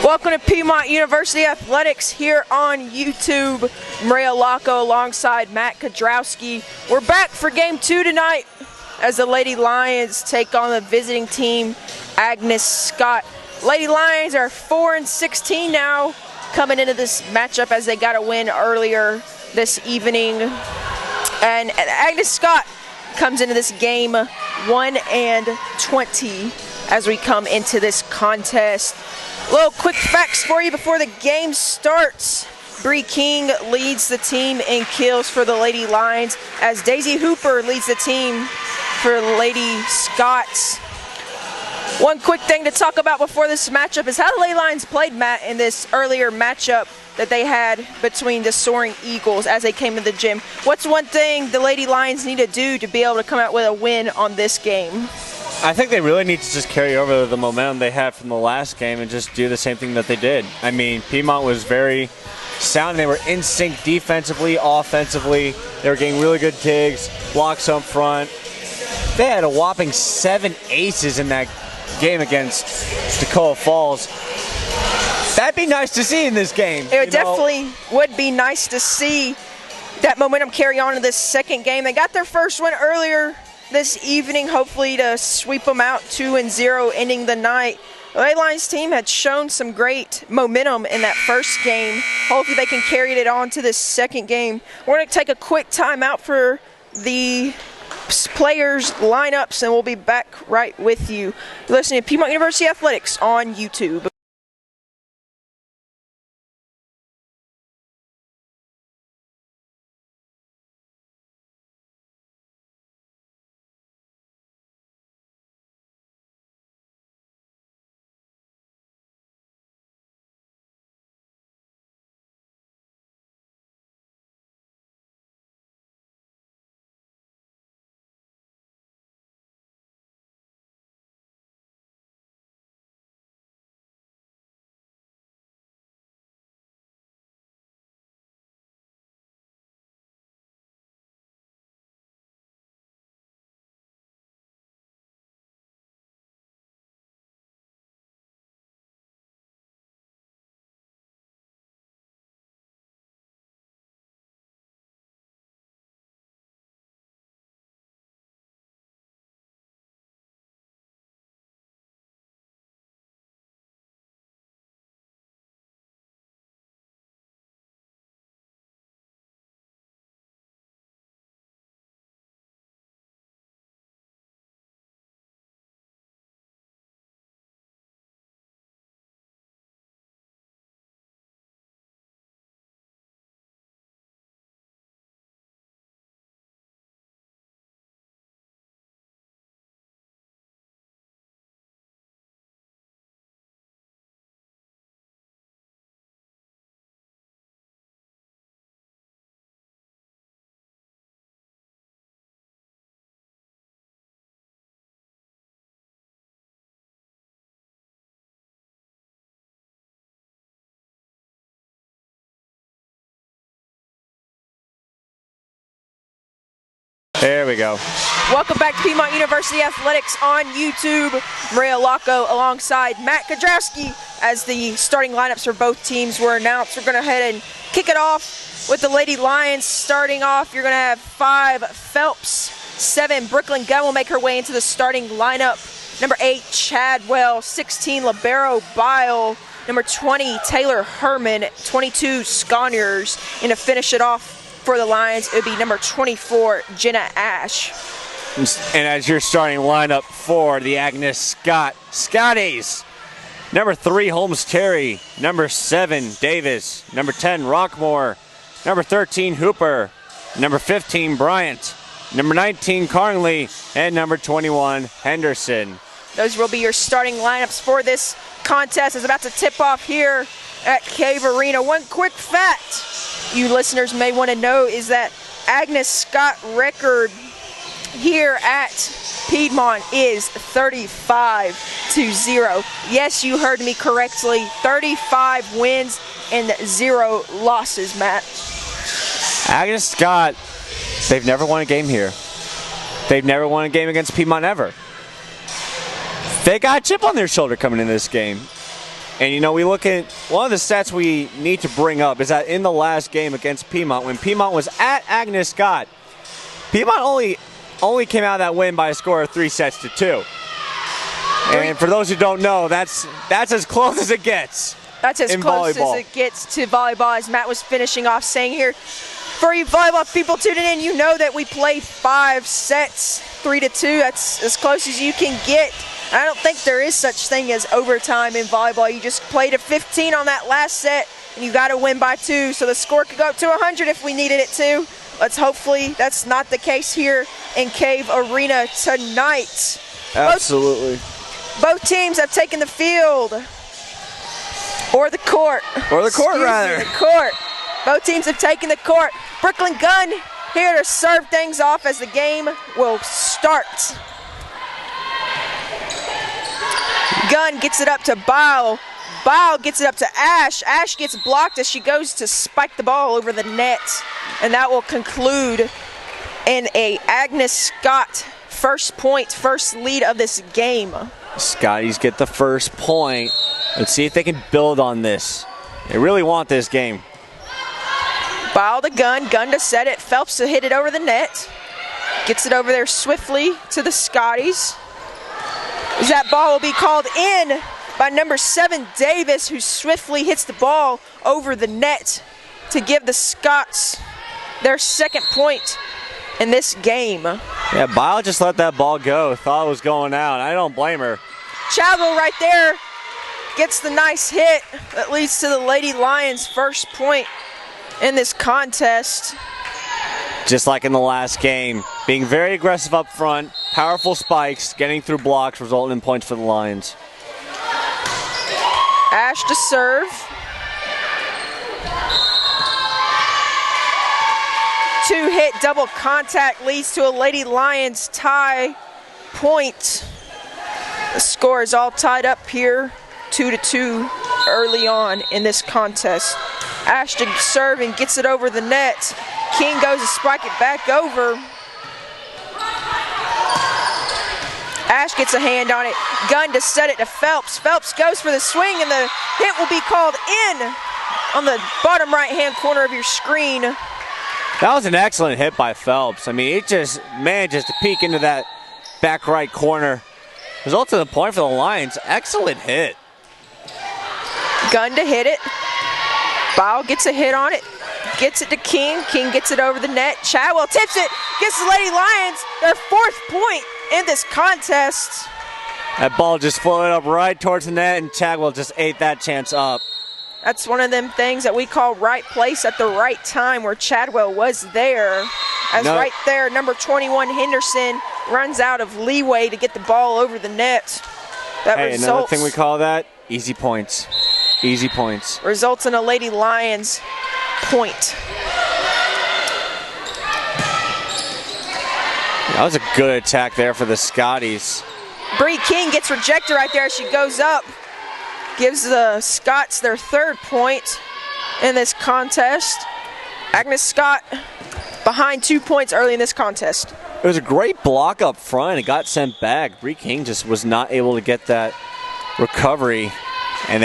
Welcome to Piedmont University Athletics here on YouTube. Maria Locco alongside Matt Kudrowski. We're back for game 2 tonight as the Lady Lions take on the visiting team, Agnes Scott. Lady Lions are 4-16 now coming into this matchup as they got a win earlier this evening. And Agnes Scott comes into this game 1-20 as we come into this contest. Little quick facts for you before the game starts. Bree King leads the team in kills for the Lady Lions as Daisy Hooper leads the team for Lady Scots. One quick thing to talk about before this matchup is how the Lady Lions played, Matt, in this earlier matchup that they had between the Soaring Eagles as they came to the gym. What's one thing the Lady Lions need to do to be able to come out with a win on this game? I think they really need to just carry over the momentum they had from the last game and just do the same thing that they did. I mean, Piedmont was very sound. They were in sync defensively, offensively. They were getting really good digs, blocks up front. They had a whopping 7 aces in that game against Toccoa Falls. That'd be nice to see in this game. It definitely would be nice to see that momentum carry on in this second game. They got their first win earlier this evening, hopefully to sweep them out 2-0, ending the night. The Lady Lions team had shown some great momentum in that first game. Hopefully they can carry it on to this second game. We're going to take a quick timeout for the players' lineups, and we'll be back right with you. You're listening to Piedmont University Athletics on YouTube. There we go. Welcome back to Piedmont University Athletics on YouTube. Maria Locco alongside Matt Kudrowski as the starting lineups for both teams were announced. We're going to head and kick it off with the Lady Lions. Starting off, you're going to have 5 Phelps, 7 Brooklyn Gunn will make her way into the starting lineup. Number 8, Chadwell, 16, Libero Bile, number 20, Taylor Herman, 22, Sconiers, and to finish it off for the Lions, it would be number 24, Jenna Ash. And as your starting lineup for the Agnes Scott Scotties, number 3, Holmes Terry, number 7, Davis, number 10, Rockmore, number 13, Hooper, number 15, Bryant, number 19, Carnley, and number 21, Henderson. Those will be your starting lineups for this contest. It's about to tip off here at Cave Arena. One quick fact you listeners may want to know is that Agnes Scott record here at Piedmont is 35-0. Yes, you heard me correctly. 35 wins and 0 losses, Matt. Agnes Scott, they've never won a game here. They've never won a game against Piedmont ever. They got a chip on their shoulder coming into this game. And, you know, we look at one of the stats we need to bring up is that in the last game against Piedmont, when Piedmont was at Agnes Scott, Piedmont only came out of that win by a score of 3-2. And for those who don't know, that's as close as it gets. That's as close as it gets to volleyball, as Matt was finishing off saying here. For you volleyball people tuning in, you know that we play 5 sets, 3-2. That's as close as you can get. I don't think there is such thing as overtime in volleyball. You just play to 15 on that last set, and you got to win by 2. So the score could go up to 100 if we needed it to. Hopefully that's not the case here in Cave Arena tonight. Absolutely. Both teams have taken the field. Or the court. Or the court, rather. The court. Both teams have taken the court. Brooklyn Gunn here to serve things off as the game will start. Gunn gets it up to Bile. Bile gets it up to Ash. Ash gets blocked as she goes to spike the ball over the net. And that will conclude in a Agnes Scott first point, first lead of this game. Scotties get the first point. Let's see if they can build on this. They really want this game. Bile to Gunn, Gunn to set it. Phelps to hit it over the net. Gets it over there swiftly to the Scotties. As that ball will be called in by number 7, Davis, who swiftly hits the ball over the net to give the Scots their second point in this game. Yeah, Bile just let that ball go. Thought it was going out. I don't blame her. Chadwell right there gets the nice hit that leads to the Lady Lions' first point in this contest. Just like in the last game, being very aggressive up front, powerful spikes, getting through blocks, resulting in points for the Lions. Ash to serve. Two-hit double contact leads to a Lady Lions tie point. The score is all tied up here, 2-2 early on in this contest. Ash to serve and gets it over the net. King goes to spike it back over. Ash gets a hand on it. Gunn to set it to Phelps. Phelps goes for the swing, and the hit will be called in on the bottom right-hand corner of your screen. That was an excellent hit by Phelps. I mean, it just manages to peek into that back right corner. Results in the point for the Lions. Excellent hit. Gunn to hit it. Bile gets a hit on it. Gets it to King. King gets it over the net. Chadwell tips it. Gets the Lady Lions their 4th point in this contest. That ball just floated up right towards the net, and Chadwell just ate that chance up. That's one of them things that we call right place at the right time, where Chadwell was there. As right there, number 21 Henderson runs out of leeway to get the ball over the net. Another thing we call that, easy points. Easy points. Results in a Lady Lions point. That was a good attack there for the Scotties. Bree King gets rejected right there as she goes up. Gives the Scots their 3rd point in this contest. Agnes Scott behind 2 points early in this contest. It was a great block up front. It got sent back. Bree King just was not able to get that recovery. And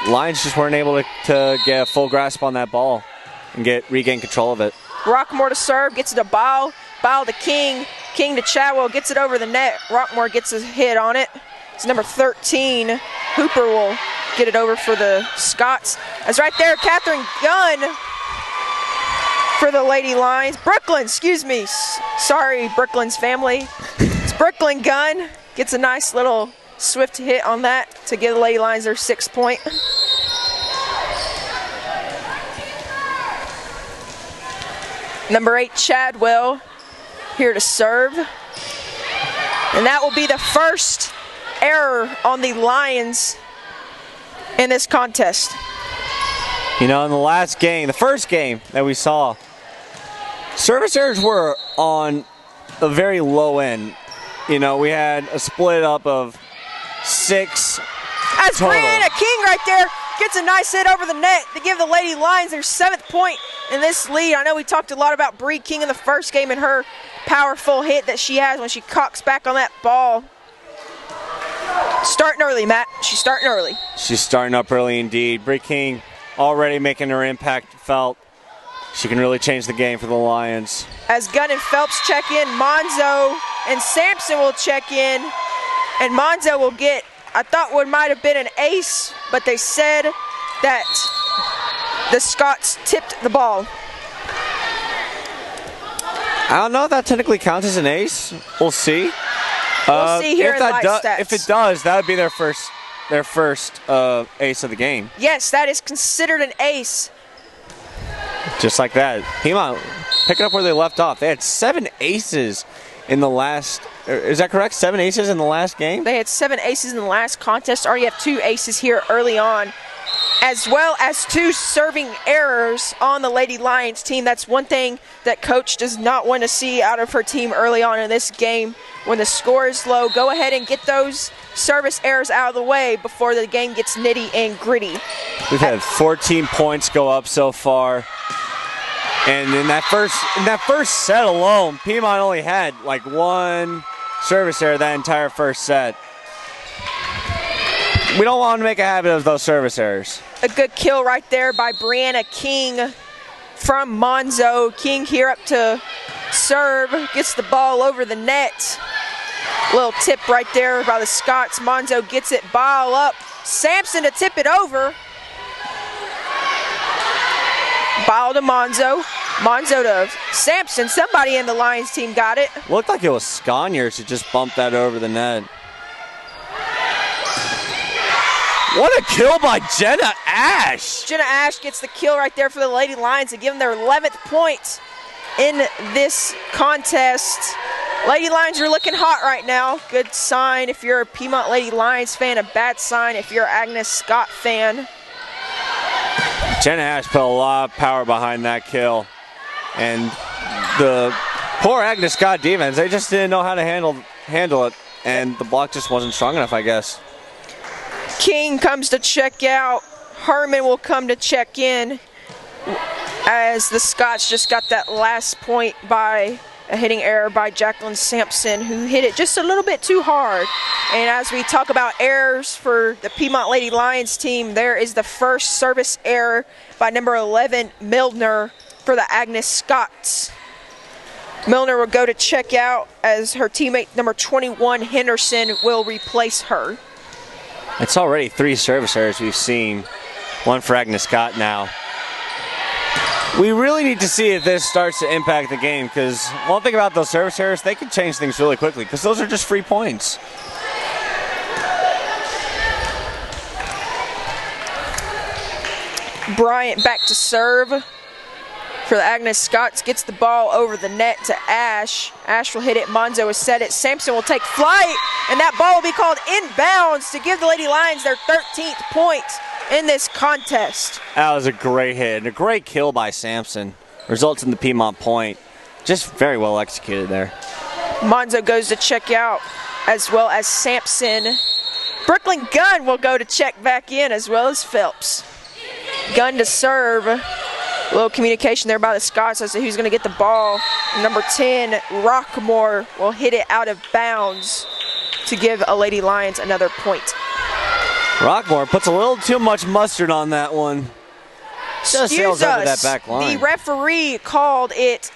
Lions just weren't able to get a full grasp on that ball and regain control of it. Rockmore to serve, gets it to Bile. Bile to King. King to Chadwell, gets it over the net. Rockmore gets a hit on it. It's number 13. Hooper will get it over for the Scots. As right there, Catherine Gunn for the Lady Lions. Brooklyn, excuse me. Sorry, Brooklyn's family. It's Brooklyn Gunn. Gets a nice little swift hit on that to give the Lady Lions their 6th point. Number 8, Chadwell, here to serve. And that will be the first error on the Lions in this contest. You know, in the last game, the first game that we saw, service errors were on a very low end. You know, we had a split up of 6 As total. Brianna King right there gets a nice hit over the net to give the Lady Lions their 7th point in this lead. I know we talked a lot about Bree King in the first game and her powerful hit that she has when she cocks back on that ball. Starting early, Matt. She's starting early. She's starting up early indeed. Bree King already making her impact felt. She can really change the game for the Lions. As Gunn and Phelps check in, Monzo and Sampson will check in. And Monzo will get, I thought what might have been an ace, but they said that the Scots tipped the ball. I don't know if that technically counts as an ace. We'll see. We'll see here in live stats. If it does, that would be their first ace of the game. Yes, that is considered an ace. Just like that. Piedmont picking up where they left off. They had 7 aces in the last, is that correct? 7 aces in the last game? They had 7 aces in the last contest. Already have 2 aces here early on, as well as 2 serving errors on the Lady Lions team. That's one thing that coach does not want to see out of her team early on in this game. When the score is low, go ahead and get those service errors out of the way before the game gets nitty and gritty. We've had 14 points go up so far. And in that first set alone, Piedmont only had like 1 service error that entire first set. We don't want to make a habit of those service errors. A good kill right there by Brianna King from Monzo. King here up to serve, gets the ball over the net. Little tip right there by the Scots. Monzo gets it, ball up. Sampson to tip it over. Ball to Monzo. Monzo to Sampson. Somebody in the Lions team got it. Looked like it was Sconyers who just bumped that over the net. What a kill by Jenna Ash. Jenna Ash gets the kill right there for the Lady Lions to give them their 11th point in this contest. Lady Lions are looking hot right now. Good sign if you're a Piedmont Lady Lions fan, a bad sign if you're an Agnes Scott fan. Jenna Ash put a lot of power behind that kill. And the poor Agnes Scott defense, they just didn't know how to handle it. And the block just wasn't strong enough, I guess. King comes to check out. Herman will come to check in as the Scots just got that last point by a hitting error by Jacqueline Sampson, who hit it just a little bit too hard. And as we talk about errors for the Piedmont Lady Lions team, there is the first service error by number 11, Milner, for the Agnes Scots. Milner will go to check out as her teammate number 21, Henderson, will replace her. It's already 3 service errors we've seen, 1 for Agnes Scott now. We really need to see if this starts to impact the game, because one thing about those service errors, they can change things really quickly, because those are just free points. Bryant back to serve for the Agnes Scots, gets the ball over the net to Ash. Ash will hit it, Monzo has set it, Sampson will take flight, and that ball will be called inbounds to give the Lady Lions their 13th point in this contest. That was a great hit and a great kill by Sampson. Results in the Piedmont point. Just very well executed there. Monzo goes to check out as well as Sampson. Brooklyn Gunn will go to check back in as well as Phelps. Gunn to serve. A little communication there by the Scots as to who's going to get the ball. Number 10, Rockmore, will hit it out of bounds to give a Lady Lions another point. Rockmore puts a little too much mustard on that one. Just sails over that back line. The referee called it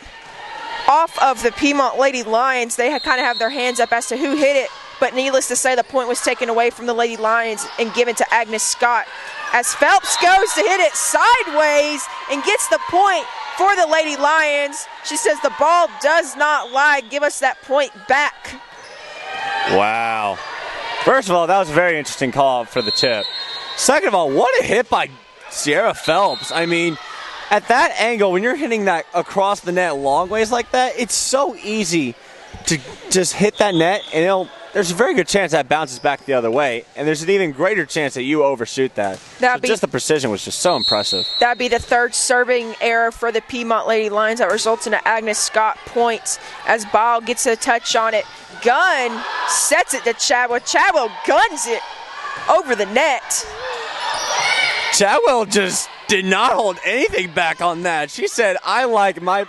off of the Piedmont Lady Lions. They kind of have their hands up as to who hit it, but needless to say, the point was taken away from the Lady Lions and given to Agnes Scott. As Phelps goes to hit it sideways and gets the point for the Lady Lions. She says the ball does not lie. Give us that point back. Wow. First of all, that was a very interesting call for the tip. Second of all, what a hit by Sierra Phelps. I mean, at that angle, when you're hitting that across the net long ways like that, it's so easy to just hit that net, and there's a very good chance that bounces back the other way, and there's an even greater chance that you overshoot that. Just the precision was just so impressive. That'd be the 3rd serving error for the Piedmont Lady Lions that results in an Agnes Scott point as Ball gets a touch on it. Gunn sets it to Chadwell. Chadwell guns it over the net. Chadwell just did not hold anything back on that. She said, I like my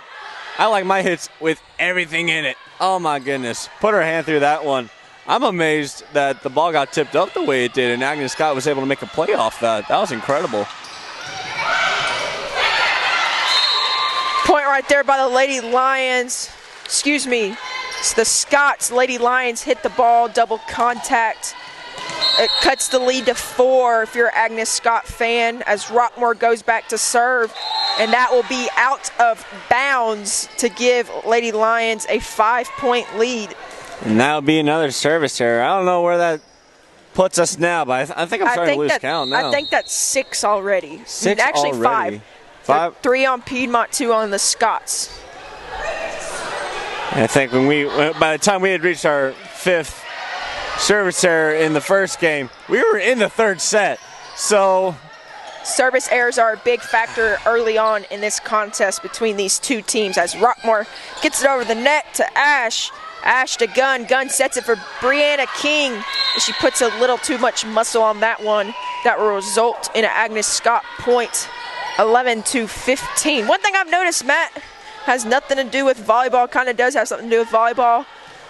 hits with everything in it. Oh my goodness. Put her hand through that one. I'm amazed that the ball got tipped up the way it did, and Agnes Scott was able to make a play off that. That was incredible. Point right there by the Lady Lions. Excuse me. It's the Scots. Lady Lions hit the ball, double contact. It cuts the lead to 4 if you're an Agnes Scott fan, as Rockmore goes back to serve. And that will be out of bounds to give Lady Lions a 5-point lead. And that'll be another service error. I don't know where that puts us now, but I think I'm starting to lose count now. I think that's 6 already. 6 Actually, already. 5. 3 on Piedmont, 2 on the Scots. And I think by the time we had reached our 5th service error in the first game, we were in the 3rd set. So service errors are a big factor early on in this contest between these two teams, as Rockmore gets it over the net to Ash. Ash to Gunn. Gunn sets it for Brianna King. And she puts a little too much muscle on that one. That will result in an Agnes Scott point, 11-15. One thing I've noticed, Matt, has nothing to do with volleyball, kind of does have something to do with volleyball.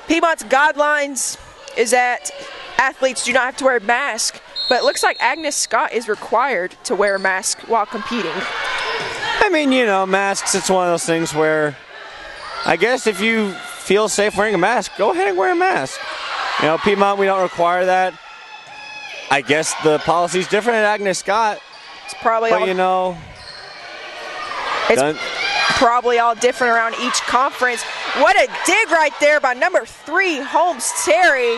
Piedmont's guidelines is that athletes do not have to wear a mask, but it looks like Agnes Scott is required to wear a mask while competing. I mean, you know, masks, it's one of those things where I guess if you feel safe wearing a mask, go ahead and wear a mask. You know, Piedmont, we don't require that. I guess the policy's different at Agnes Scott. It's probably but, you know, it's probably all different around each conference. What a dig right there by number 3, Holmes Terry.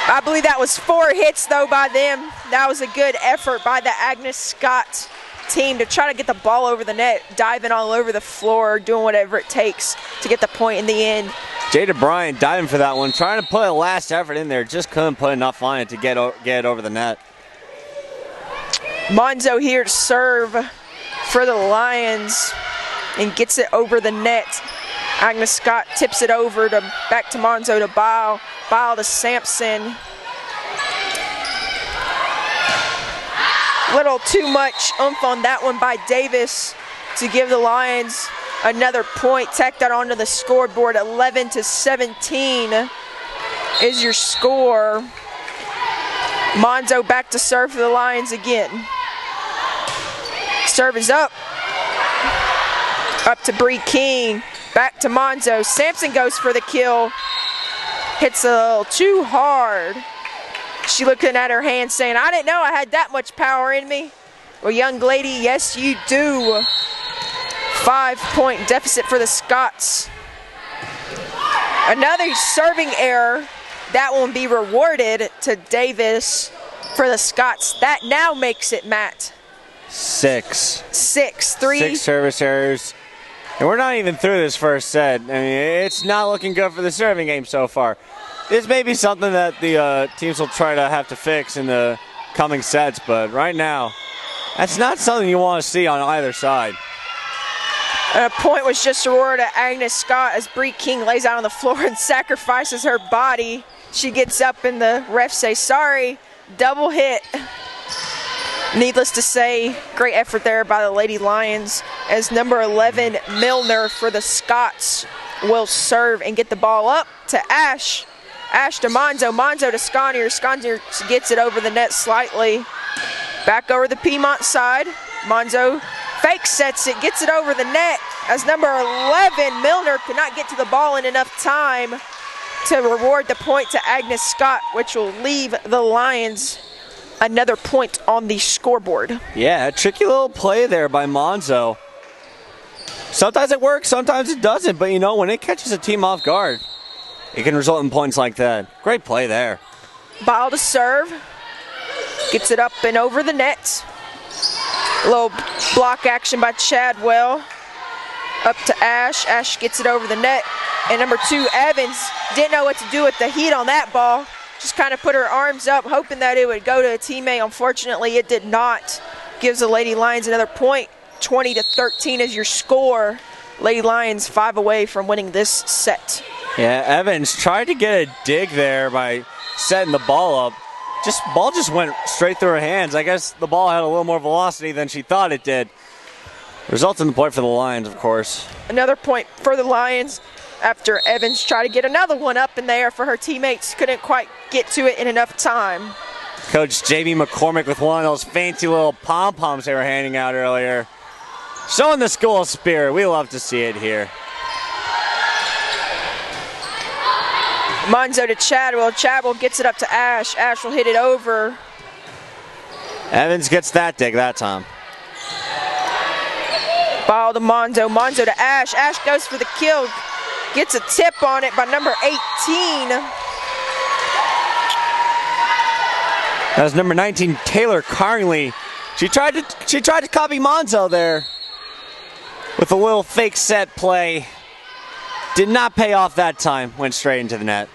I believe that was 4 hits, though, by them. That was a good effort by the Agnes Scott team to try to get the ball over the net, diving all over the floor, doing whatever it takes to get the point in the end. Jada Bryant diving for that one, trying to put a last effort in there, just couldn't put enough on it to get it over the net. Monzo here to serve for the Lions and gets it over the net. Agnes Scott tips it over back to Monzo to Bile. Bile to Sampson. Little too much oomph on that one by Davis to give the Lions another point. Tack that onto the scoreboard. 11-17 is your score. Monzo back to serve for the Lions again. Serve is up. Up to Bree King. Back to Monzo. Sampson goes for the kill. Hits a little too hard. She looking at her hand saying, I didn't know I had that much power in me. Well, young lady, yes you do. 5-point deficit for the Scots. Another serving error. That won't be rewarded to Davis for the Scots. That now makes it, Matt, 6. 6-3. 6 service errors. And we're not even through this first set. I mean, it's not looking good for the serving game so far. This may be something that the teams will try to have to fix in the coming sets, but right now, that's not something you want to see on either side. A point was just awarded to Agnes Scott as Bree King lays out on the floor and sacrifices her body. She gets up and the refs say, sorry, double hit. Needless to say, great effort there by the Lady Lions as number 11, Milner, for the Scots will serve and get the ball up to Ash. Ash to Monzo. Monzo to Sconier. Sconier gets it over the net slightly. Back over the Piedmont side. Monzo fake sets it, gets it over the net as number 11, Milner, could not get to the ball in enough time to reward the point to Agnes Scott, which will leave the Lions another point on the scoreboard. Yeah, a tricky little play there by Monzo. Sometimes it works, sometimes it doesn't, but you know, when it catches a team off guard, it can result in points like that. Great play there. Bile to serve. Gets it up and over the net. A little block action by Chadwell. Up to Ash. Ash gets it over the net. And number 2, Evans, didn't know what to do with the heat on that ball. Just kind of put her arms up, hoping that it would go to a teammate. Unfortunately, it did not. Gives the Lady Lions another point. 20-13 is your score. Lady Lions 5 away from winning this set. Yeah, Evans tried to get a dig there by setting the ball up. Ball just went straight through her hands. I guess the ball had a little more velocity than she thought it did. Results in the point for the Lions, of course. Another point for the Lions after Evans tried to get another one up in there for her teammates. Couldn't quite get to it in enough time. Coach J.B. McCormick with one of those fancy little pom-poms they were handing out earlier. Showing the school spirit. We love to see it here. Monzo to Chadwell. Chadwell gets it up to Ash. Ash will hit it over. Evans gets that dig that time. Ball to Monzo. Monzo to Ash. Ash goes for the kill. Gets a tip on it by number 18. That was number 19, Taylor Carnley. She tried to copy Monzo there with a little fake set play. Did not pay off that time. Went straight into the net.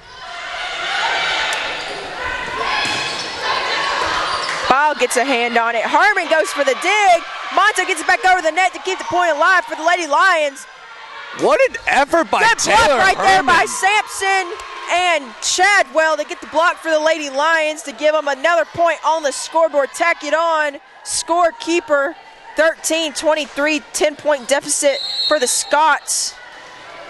Ball gets a hand on it. Harmon goes for the dig. Monzo gets it back over the net to keep the point alive for the Lady Lions. What an effort by Taylor Good block right there by Herman. Sampson and Chadwell to get the block for the Lady Lions to give them another point on the scoreboard. Tack it on. Scorekeeper 13-23, 10-point deficit for the Scots.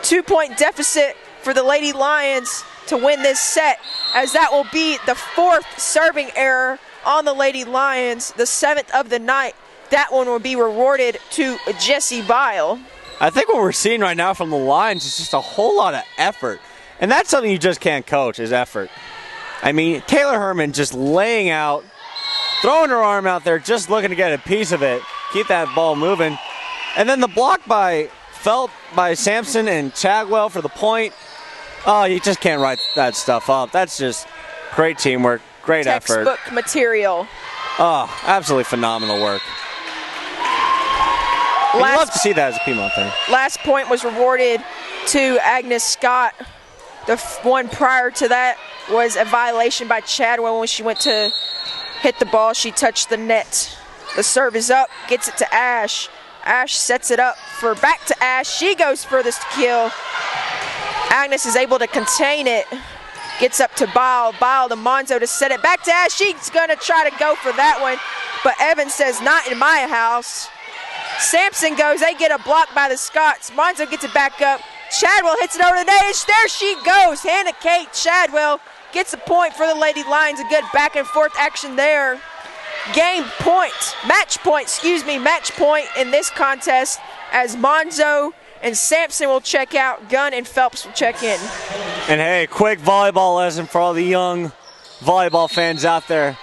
2-point deficit for the Lady Lions to win this set, as that will be the 4th serving error on the Lady Lions, the 7th of the night. That one will be rewarded to Jesse Bile. I think what we're seeing right now from the Lions is just a whole lot of effort. And that's something you just can't coach, is effort. I mean, Taylor Herman just laying out, throwing her arm out there, just looking to get a piece of it, keep that ball moving. And then the block by Sampson and Chadwell for the point. Oh, you just can't write that stuff up. That's just great teamwork, great effort. Textbook material. Oh, absolutely phenomenal work. You love to see that as a Piedmont fan. Last point was rewarded to Agnes Scott. The one prior to that was a violation by Chadwell when she went to hit the ball. She touched the net. The serve is up, gets it to Ash. Ash sets it up for back to Ash. She goes for this kill. Agnes is able to contain it. Gets up to Bile. Bile to Monzo to set it back to Ash. She's gonna try to go for that one, but Evans says, not in my house. Sampson goes, they get a block by the Scots. Monzo gets it back up. Chadwell hits it over the net. There she goes. Hannah Kate Chadwell gets a point for the Lady Lions. A good back and forth action there. Match point in this contest, as Monzo and Sampson will check out. Gunn and Phelps will check in. And hey, quick volleyball lesson for all the young volleyball fans out there.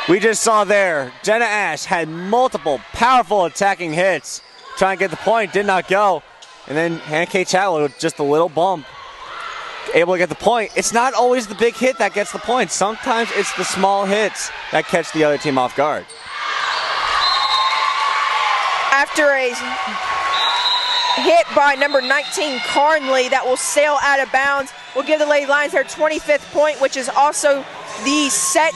We just saw there, Jenna Ash had multiple powerful attacking hits. Trying to get the point, did not go. And then Hannah Kate Chadwell with just a little bump, able to get the point. It's not always the big hit that gets the point. Sometimes it's the small hits that catch the other team off guard. After a hit by number 19, Carnley, that will sail out of bounds, will give the Lady Lions their 25th point, which is also the set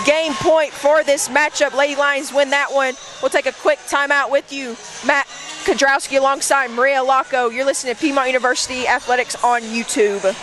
game point for this matchup. Lady Lions win that one. We'll take a quick timeout with you, Matt Kodrowski alongside Maria Locco. You're listening to Piedmont University Athletics on YouTube.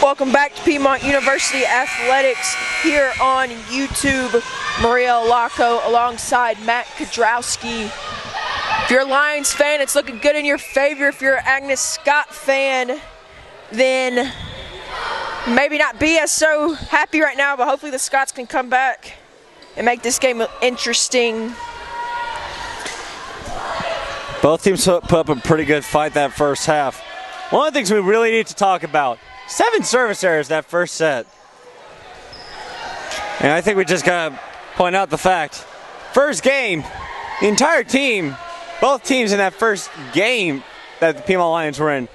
Welcome back to Piedmont University Athletics here on YouTube. Maria Locko alongside Matt Kudrowski. If you're a Lions fan, it's looking good in your favor. If you're an Agnes Scott fan, then maybe not be as so happy right now, but hopefully the Scots can come back and make this game interesting. Both teams put up a pretty good fight that first half. One of the things we really need to talk about, 7 service errors that first set. And I think we just got to point out the fact, first game, the entire team, both teams in that first game that the Piedmont Lions were in,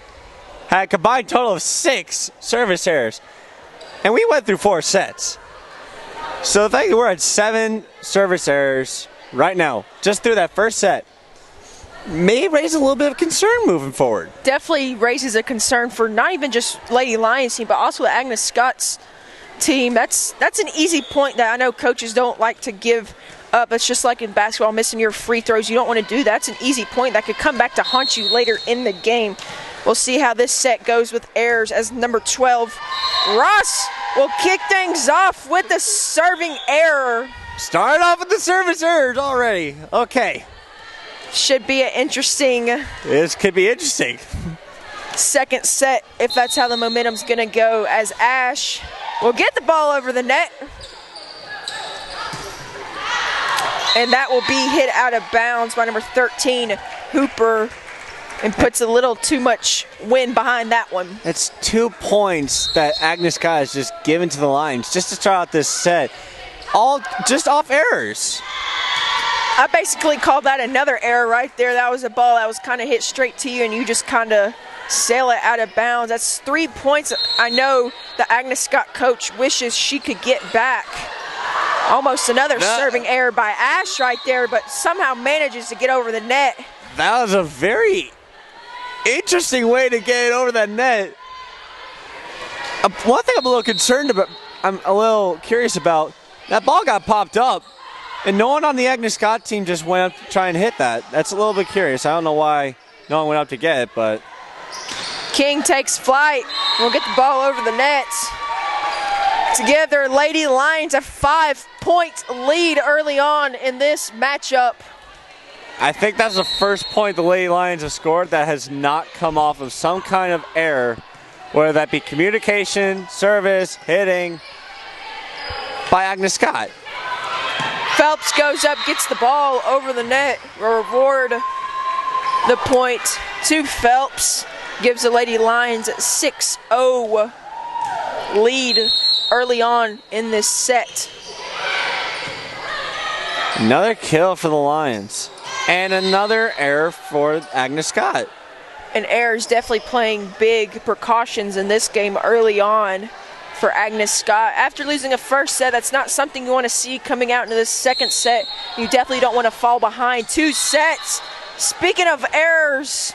had a combined total of 6 service errors. And we went through 4 sets. So the fact that we're at 7 service errors right now, just through that first set, may raise a little bit of concern moving forward. Definitely raises a concern for not even just Lady Lions team, but also the Agnes Scott's team. That's an easy point that I know coaches don't like to give up. It's just like in basketball, missing your free throws. You don't want to do that. It's an easy point that could come back to haunt you later in the game. We'll see how this set goes with errors as number 12, Ross, will kick things off with the serving error. Start off with the service errors already. Okay. Should be an interesting. This could be interesting. Second set, if that's how the momentum's going to go, as Ash will get the ball over the net. And that will be hit out of bounds by number 13, Hooper, and puts a little too much wind behind that one. It's 2 points that Agnes Scott has just given to the Lions just to start out this set, all just off errors. I basically called that another error right there. That was a ball that was kind of hit straight to you, and you just kind of sail it out of bounds. That's 3 points. I know the Agnes Scott coach wishes she could get back. Almost another serving error by Ash right there, but somehow manages to get over the net. That was a very interesting way to get it over that net. One thing I'm a little concerned about, I'm a little curious about, that ball got popped up. And no one on the Agnes Scott team just went up to try and hit that. That's a little bit curious. I don't know why no one went up to get it, but. King takes flight. We'll get the ball over the net. Together, Lady Lions a 5-point lead early on in this matchup. I think that's the first point the Lady Lions have scored that has not come off of some kind of error, whether that be communication, service, hitting, by Agnes Scott. Phelps goes up, gets the ball over the net, reward the point to Phelps. Gives the Lady Lions a 6-0 lead early on in this set. Another kill for the Lions. And another error for Agnes Scott. And errors definitely playing big precautions in this game early on for Agnes Scott. After losing a first set, that's not something you want to see coming out into this second set. You definitely don't want to fall behind 2 sets. Speaking of errors,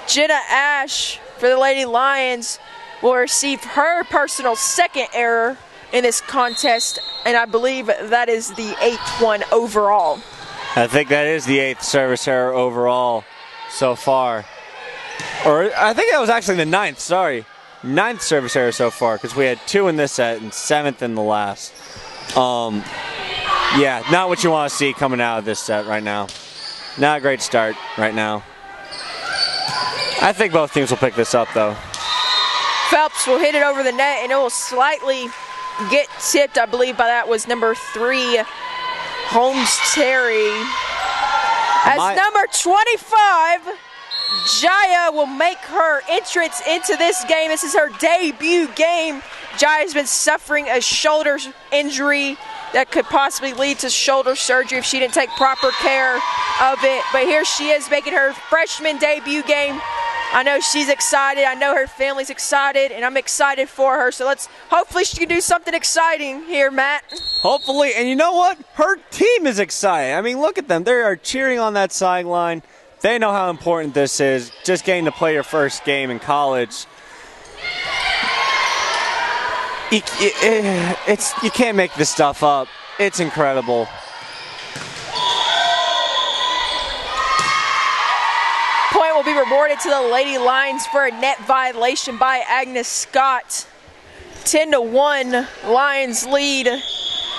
Jenna Ash for the Lady Lions will receive her personal second error in this contest, and I believe that is the 8th one overall. I think that is the 8th service error overall so far. Or I think that was actually the 9th, sorry. 9th service error so far, because we had 2 in this set and 7th in the last. Yeah, not what you want to see coming out of this set right now. Not a great start right now. I think both teams will pick this up, though. Phelps will hit it over the net, and it will slightly get tipped, I believe, by that was number 3, Holmes Terry. As number 25, Jaya will make her entrance into this game. This is her debut game. Jaya's been suffering a shoulder injury that could possibly lead to shoulder surgery if she didn't take proper care of it. But here she is making her freshman debut game. I know she's excited. I know her family's excited, and I'm excited for her. So hopefully she can do something exciting here, Matt. Hopefully, and you know what? Her team is excited. I mean, look at them. They are cheering on that sideline. They know how important this is, just getting to play your first game in college. You can't make this stuff up. It's incredible. Point will be rewarded to the Lady Lions for a net violation by Agnes Scott. 10-1 Lions lead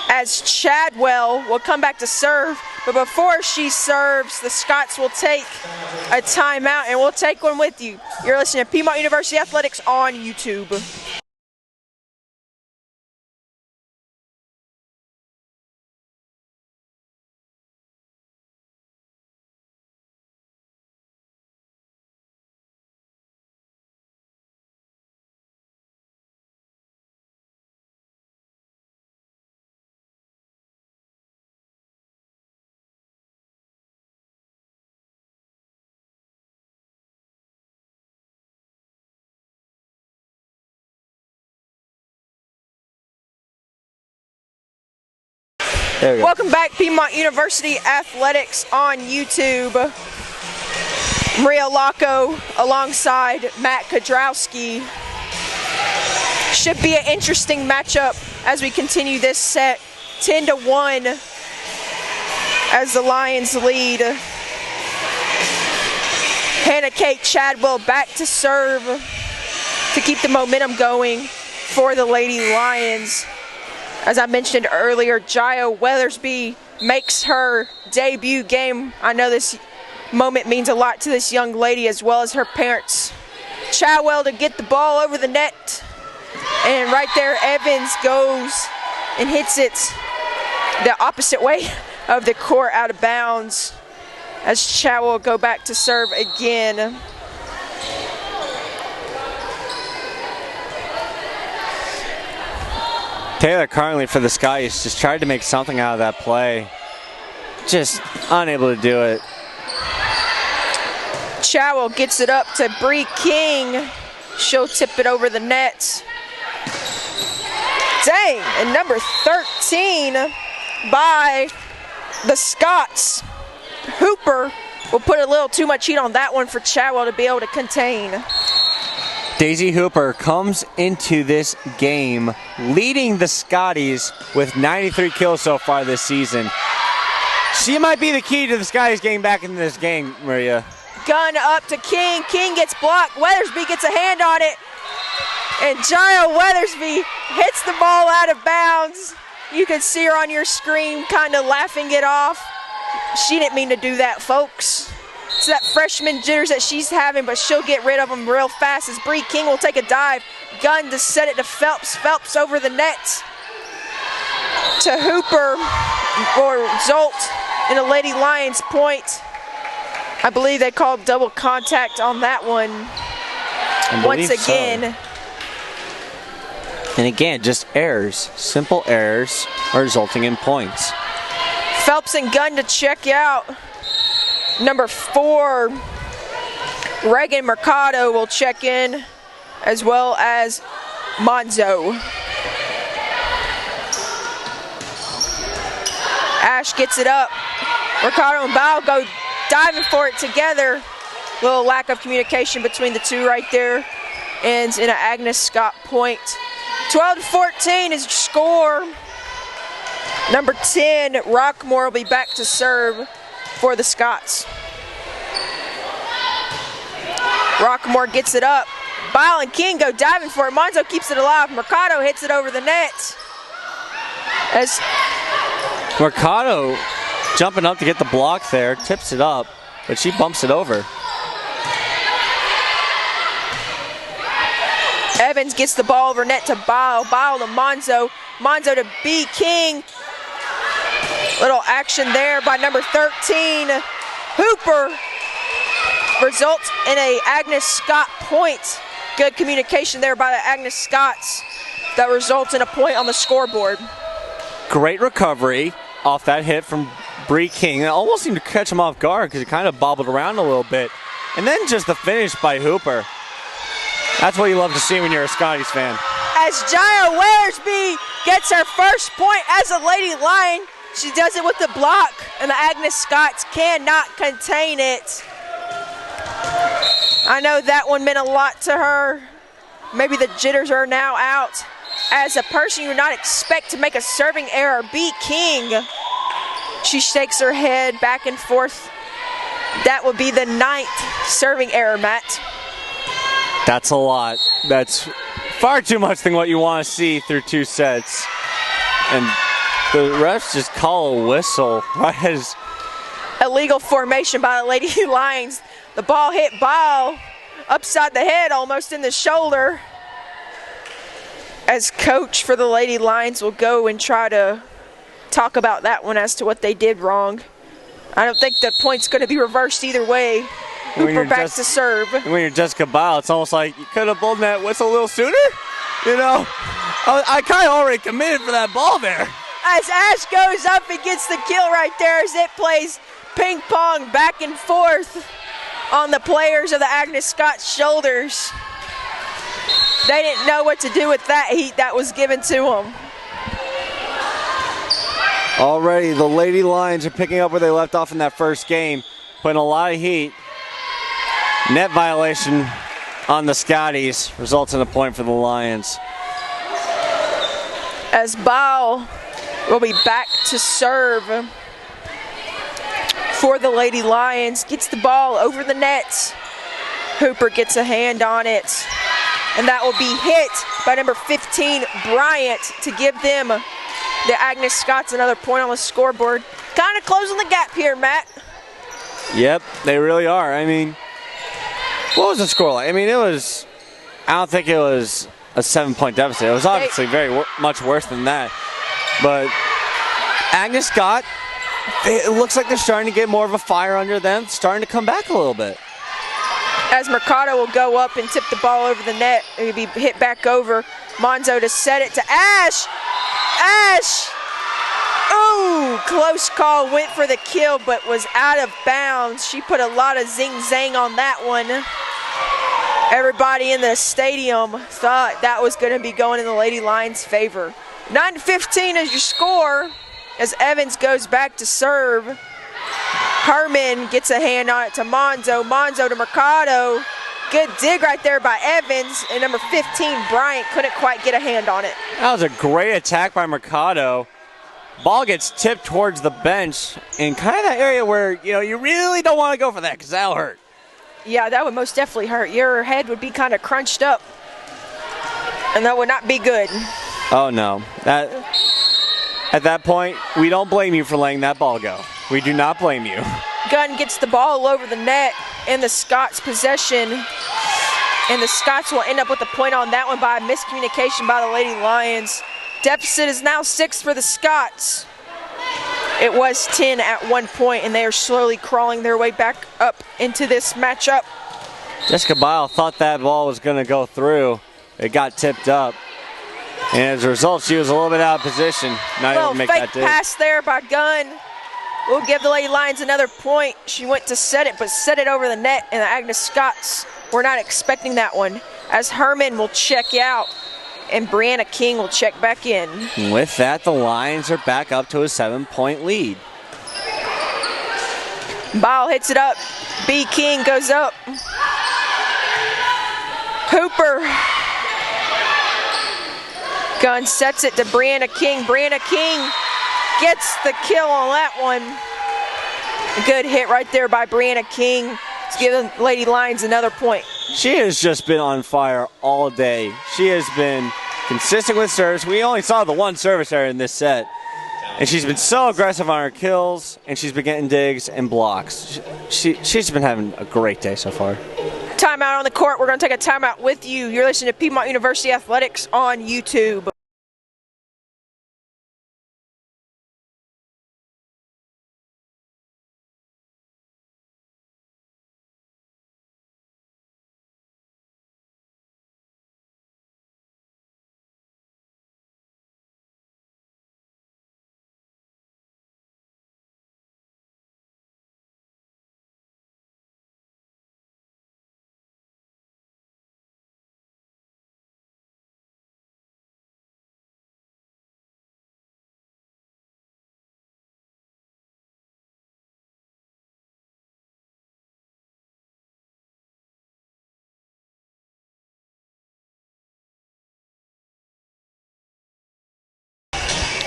as Chadwell will come back to serve. But before she serves, the Scots will take a timeout, and we'll take one with you. You're listening to Piedmont University Athletics on YouTube. Welcome back, Piedmont University Athletics on YouTube. Maria Locko alongside Matt Kodrowski. Should be an interesting matchup as we continue this set. 10-1 as the Lions lead. Hannah Kate Chadwell back to serve to keep the momentum going for the Lady Lions. As I mentioned earlier, Jaya Weathersby makes her debut game. I know this moment means a lot to this young lady as well as her parents. Chadwell to get the ball over the net. And right there, Evans goes and hits it the opposite way of the court out of bounds as Chadwell will go back to serve again. Taylor currently for the Skies just tried to make something out of that play. Just unable to do it. Chadwell gets it up to Bree King. She'll tip it over the net. Dang, and number 13 by the Scots. Hooper will put a little too much heat on that one for Chadwell to be able to contain. Daisy Hooper comes into this game leading the Scotties with 93 kills so far this season. She might be the key to the Scotties getting back into this game, Maria. Gun up to King. King gets blocked. Weathersby gets a hand on it. And Jaya Weathersby hits the ball out of bounds. You can see her on your screen kind of laughing it off. She didn't mean to do that, folks. It's that freshman jitters that she's having, but she'll get rid of them real fast as Bree King will take a dive. Gun to set it to Phelps. Phelps over the net to Hooper for result in a Lady Lions point. I believe they called double contact on that one once again. So. And again, just errors. Simple errors are resulting in points. Phelps and Gunn to check out. Number 4, Reagan Mercado will check in, as well as Monzo. Ash gets it up. Mercado and Bow go diving for it together. Little lack of communication between the two right there. Ends in an Agnes Scott point. 12-14 is your score. Number 10, Rockmore will be back to serve for the Scots. Rockmore gets it up. Bile and King go diving for it. Monzo keeps it alive. Mercado hits it over the net. As Mercado jumping up to get the block there, tips it up, but she bumps it over. Evans gets the ball over net to Bile. Bile to Monzo. Monzo to B. King. Little action there by number 13. Hooper results in a Agnes Scott point. Good communication there by the Agnes Scots that results in a point on the scoreboard. Great recovery off that hit from Bree King. It almost seemed to catch him off guard because it kind of bobbled around a little bit. And then just the finish by Hooper. That's what you love to see when you're a Scotties fan. As Jaya Weathersby gets her first point as a Lady Lion, she does it with the block, and the Agnes Scots cannot contain it. I know that one meant a lot to her. Maybe the jitters are now out. As a person you would not expect to make a serving error, B. King. She shakes her head back and forth. That would be the 9th serving error, Matt. That's a lot. That's far too much than what you want to see through 2 sets. And the refs just call a whistle right as illegal formation by the Lady Lions. The ball hit Ball upside the head, almost in the shoulder. As coach for the Lady Lions will go and try to talk about that one as to what they did wrong. I don't think the point's going to be reversed either way. Hooper back to serve. When you're Jessica Bile, it's almost like you could have blown that whistle a little sooner. You know, I kind of already committed for that ball there. As Ash goes up and gets the kill right there as it plays ping pong back and forth on the players of the Agnes Scott shoulders. They didn't know what to do with that heat that was given to them. Already the Lady Lions are picking up where they left off in that first game, putting a lot of heat. Net violation on the Scotties results in a point for the Lions. As Ball will be back to serve for the Lady Lions. Gets the ball over the net. Hooper gets a hand on it. And that will be hit by number 15, Bryant, to give them, the Agnes Scotts, another point on the scoreboard. Kind of closing the gap here, Matt. Yep, they really are. I mean, what was the score like? I mean, I don't think it was a 7-point deficit. It was obviously very much worse than that. But Agnes Scott, it looks like they're starting to get more of a fire under them, starting to come back a little bit. As Mercado will go up and tip the ball over the net. It will be hit back over. Monzo to set it to Ash. Ash! Ooh, close call. Went for the kill, but was out of bounds. She put a lot of zing-zang on that one. Everybody in the stadium thought that was going to be going in the Lady Lions' favor. 9-15 is your score as Evans goes back to serve. Herman gets a hand on it to Monzo. Monzo to Mercado. Good dig right there by Evans. And number 15, Bryant, couldn't quite get a hand on it. That was a great attack by Mercado. Ball gets tipped towards the bench in kind of that area where, you know, you really don't want to go for that because that'll hurt. Yeah, that would most definitely hurt. Your head would be kind of crunched up. And that would not be good. Oh, no. At that point, we don't blame you for letting that ball go. We do not blame you. Gunn gets the ball over the net in the Scots' possession. And the Scots will end up with a point on that one by a miscommunication by the Lady Lions. Deficit is now 6 for the Scots. It was 10 at one point, and they are slowly crawling their way back up into this matchup. Jessica Bile thought that ball was going to go through. It got tipped up. And as a result, she was a little bit out of position. Not able to make that dig. Fake pass there by Gunn. We'll give the Lady Lions another point. She went to set it, but set it over the net, and the Agnes Scotts were not expecting that one. As Herman will check out, and Brianna King will check back in. With that, the Lions are back up to a 7-point lead. Ball hits it up. B. King goes up. Hooper. Gunn sets it to Brianna King. Brianna King gets the kill on that one. A good hit right there by Brianna King to give the Lady Lions another point. She has just been on fire all day. She has been consistent with service. We only saw the one service error in this set. And she's been so aggressive on her kills, and she's been getting digs and blocks. She's been having a great day so far. Timeout on the court. We're going to take a timeout with you. You're listening to Piedmont University Athletics on YouTube.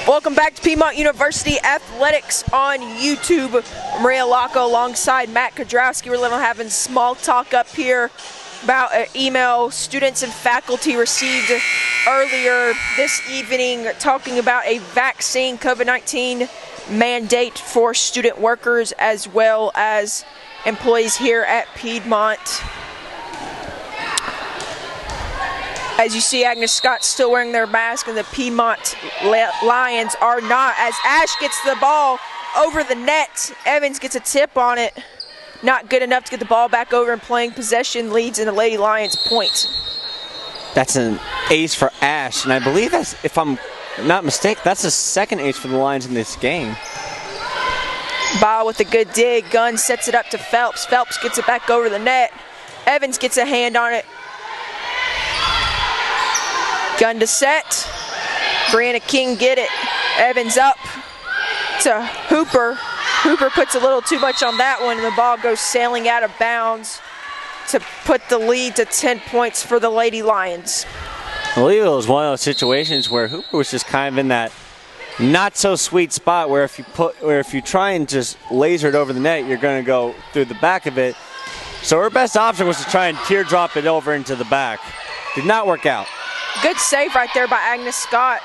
Welcome back to Piedmont University Athletics on YouTube. Maria Locco alongside Matt Kodrowski. We're having small talk up here about an email students and faculty received earlier this evening talking about a vaccine COVID-19 mandate for student workers as well as employees here at Piedmont. As you see, Agnes Scott still wearing their mask, and the Piedmont Lions are not, as Ash gets the ball over the net. Evans gets a tip on it. Not good enough to get the ball back over, and playing possession leads in the Lady Lions point. That's an ace for Ash, and I believe that's, if I'm not mistaken, that's the second ace for the Lions in this game. Ball with a good dig. Gunn sets it up to Phelps. Phelps gets it back over the net. Evans gets a hand on it. Gunn to set. Brianna King get it. Evans up to Hooper. Hooper puts a little too much on that one, and the ball goes sailing out of bounds to put the lead to 10 points for the Lady Lions. I believe it was one of those situations where Hooper was just kind of in that not so sweet spot where if you try and just laser it over the net, you're going to go through the back of it. So her best option was to try and teardrop it over into the back. Did not work out. Good save right there by Agnes Scott,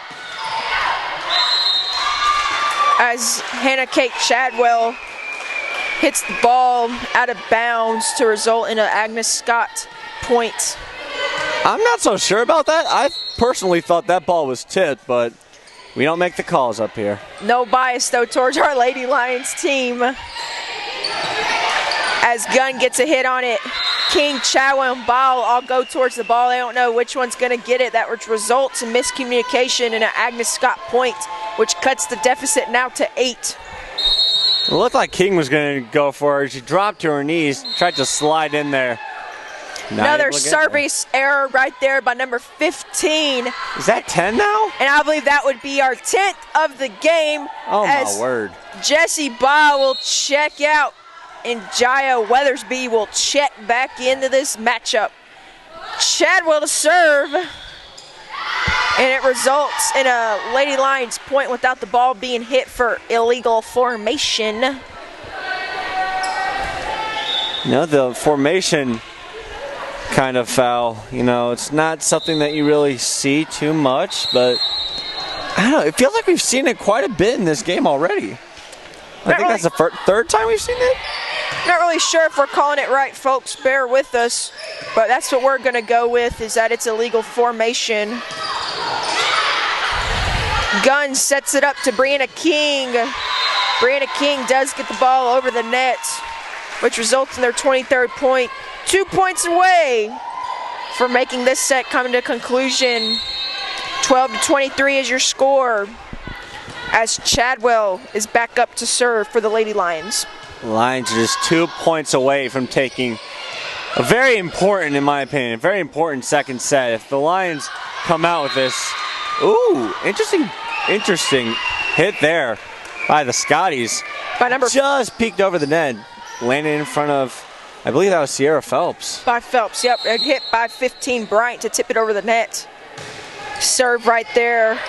as Hannah Kate Chadwell hits the ball out of bounds to result in an Agnes Scott point. I'm not so sure about that. I personally thought that ball was tipped, but we don't make the calls up here. No bias, though, towards our Lady Lions team. As Gunn gets a hit on it, King, Chadwell, and Ball all go towards the ball. They don't know which one's going to get it. That results in miscommunication and an Agnes Scott point, which cuts the deficit now to 8. It looked like King was going to go for her. She dropped to her knees, tried to slide in there. Another service error right there by number 15. Is that 10 now? And I believe that would be our 10th of the game. Oh, my word. Jessie Ball will check out, and Jaya Weathersby will check back into this matchup. Chadwell to serve, and it results in a Lady Lions point without the ball being hit for illegal formation. The formation kind of foul, it's not something that you really see too much, but I don't know, it feels like we've seen it quite a bit in this game already. I think that's the third time we've seen it. Not really sure if we're calling it right, folks. Bear with us, but that's what we're going to go with, is that it's illegal formation. Gunn sets it up to Brianna King. Brianna King does get the ball over the net, which results in their 23rd point. 2 points away for making this set come to conclusion. 12-23 is your score, as Chadwell is back up to serve for the Lady Lions. Lions are just 2 points away from taking a very important, in my opinion, very important second set. If the Lions come out with this, interesting hit there by the Scotties. By number just peeked over the net, landed in front of, I believe that was Sierra Phelps. By Phelps, yep. A hit by 15 Bryant to tip it over the net. Serve right there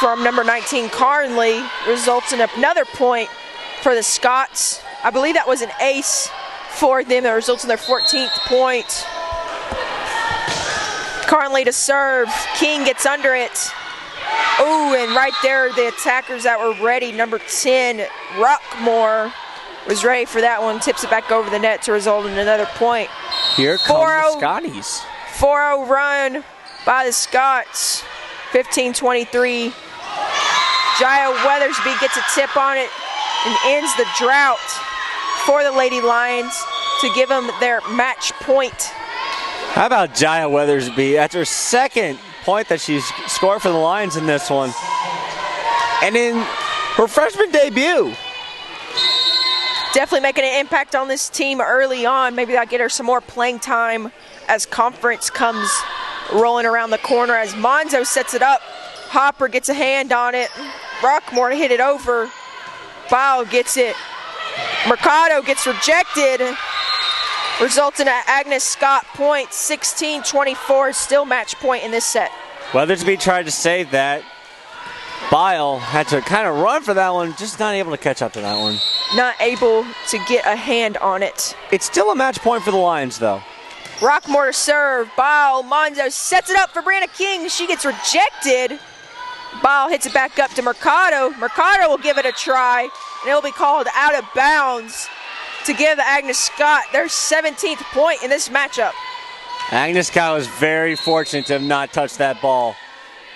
from number 19 Carnley results in another point for the Scots. I believe that was an ace for them that results in their 14th point. Carnley to serve. King gets under it. Ooh, and right there, the attackers that were ready, number 10, Ruckmore, was ready for that one. Tips it back over the net to result in another point. Here come the Scotties. 4-0 run by the Scots. 15-23. Jaya Weathersby gets a tip on it and ends the drought for the Lady Lions to give them their match point. How about Jaya Weathersby? That's her second point that she's scored for the Lions in this one. And in her freshman debut. Definitely making an impact on this team early on. Maybe that'll get her some more playing time as conference comes rolling around the corner, as Monzo sets it up. Hopper gets a hand on it. Rockmore hit it over. Bow gets it. Mercado gets rejected. Results in an Agnes Scott point. 16-24, still match point in this set. Weathersby tried to save that. Bile had to kind of run for that one, just not able to catch up to that one. Not able to get a hand on it. It's still a match point for the Lions, though. Rockmore to serve. Bile Monzo sets it up for Brianna King. She gets rejected. Bile hits it back up to Mercado. Mercado will give it a try, and it'll be called out of bounds to give Agnes Scott their 17th point in this matchup. Agnes Scott was very fortunate to have not touched that ball.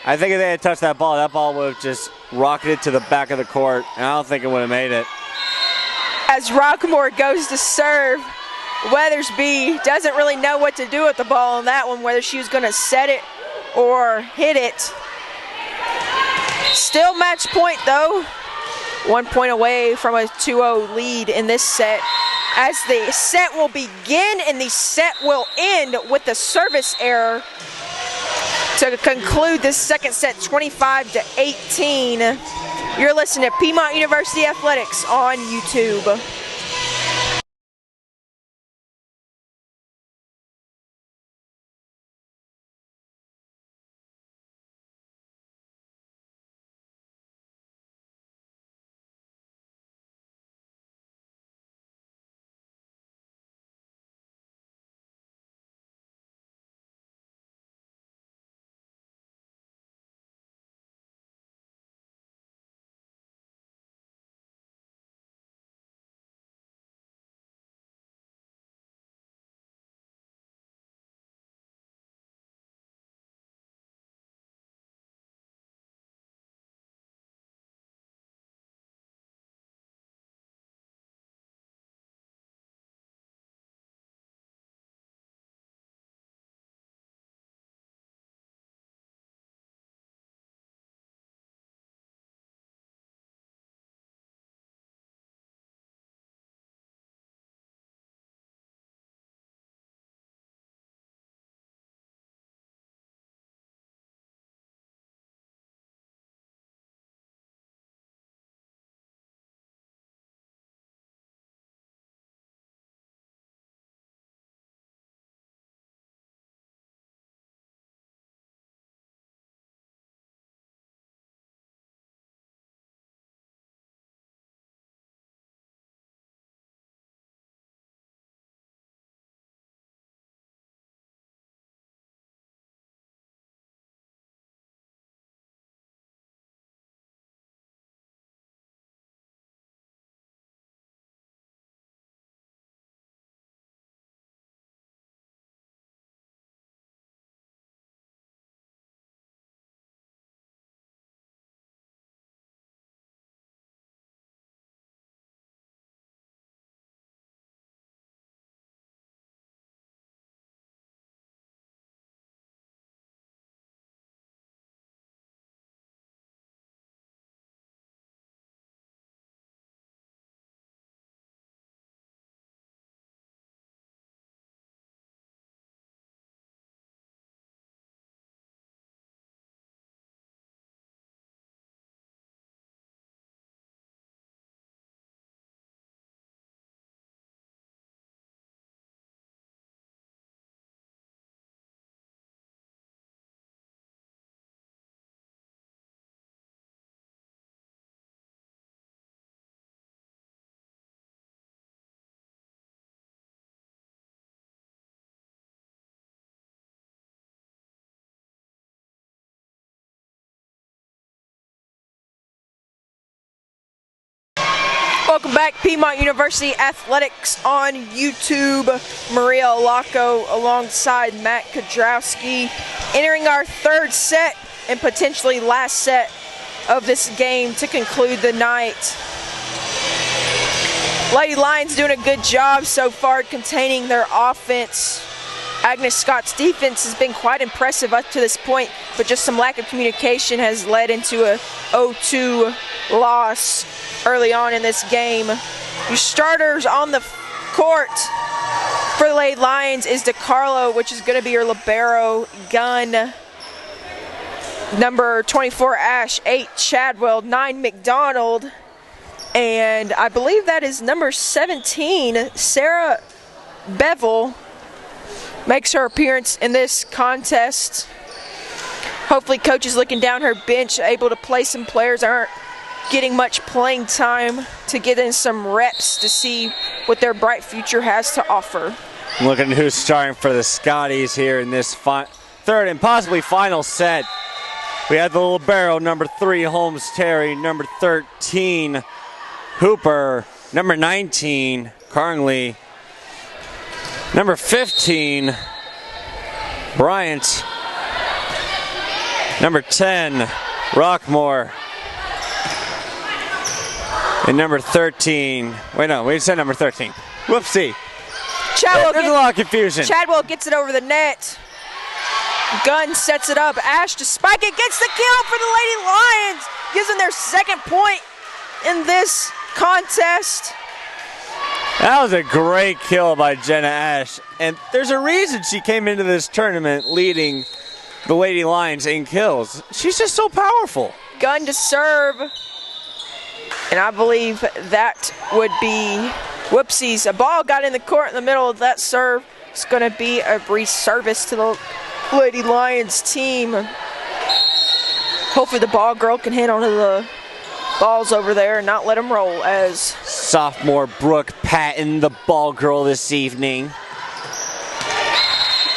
I think if they had touched that ball would have just rocketed to the back of the court, and I don't think it would have made it. As Rockmore goes to serve, Weathersby doesn't really know what to do with the ball on that one, whether she was going to set it or hit it. Still match point though. 1 point away from a 2-0 lead in this set. As the set will begin and the set will end with the service error to conclude this second set, 25-18. You're listening to Piedmont University Athletics on YouTube. Welcome back, Piedmont University Athletics on YouTube. Maria Olaco alongside Matt Kudrowski, entering our third set and potentially last set of this game to conclude the night. Lady Lions doing a good job so far containing their offense. Agnes Scott's defense has been quite impressive up to this point, but just some lack of communication has led into a 0-2 loss early on in this game. Your starters on the court for the Lady Lions is DeCarlo, which is going to be your libero. Gunn, number 24 Ash, 8 Chadwell, 9 McDonald, and I believe that is number 17 Sarah Bevel makes her appearance in this contest. Hopefully coach is looking down her bench, able to play some players that aren't getting much playing time to get in some reps to see what their bright future has to offer. Looking at who's starting for the Scotties here in this third and possibly final set. We have the libero, number 3, Holmes Terry, number 13, Hooper, number 19, Carnley, number 15, Bryant, number 10, Rockmore, and number 13. Wait, no, we said number 13. Whoopsie. There's a lot of confusion. Chadwell gets it over the net. Gunn sets it up. Ash to spike it. Gets the kill for the Lady Lions. Gives them their second point in this contest. That was a great kill by Jenna Ash. And there's a reason she came into this tournament leading the Lady Lions in kills. She's just so powerful. Gunn to serve. And I believe that would be whoopsies. A ball got in the court in the middle of that serve. It's going to be a reservice to the Lady Lions team. Hopefully the ball girl can hit onto the balls over there and not let them roll as sophomore Brooke Patton, the ball girl this evening.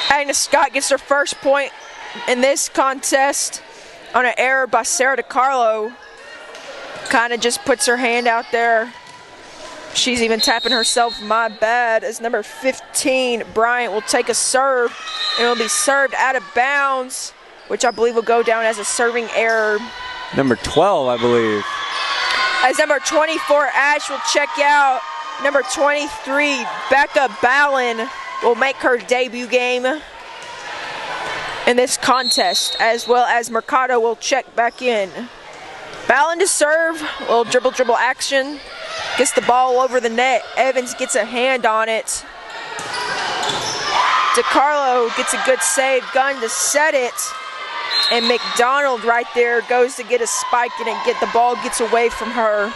Agnes Scott gets her first point in this contest on an error by Sarah DiCarlo. Kind of just puts her hand out there. She's even tapping herself, my bad, as number 15, Bryant, will take a serve and will be served out of bounds, which I believe will go down as a serving error. Number 12, I believe. As number 24, Ash, will check out. Number 23, Becca Ballin, will make her debut game in this contest, as well as Mercado will check back in. Ballin to serve, a little dribble action. Gets the ball over the net. Evans gets a hand on it. DiCarlo gets a good save. Gunn to set it. And McDonald right there goes to get a spike and the ball gets away from her.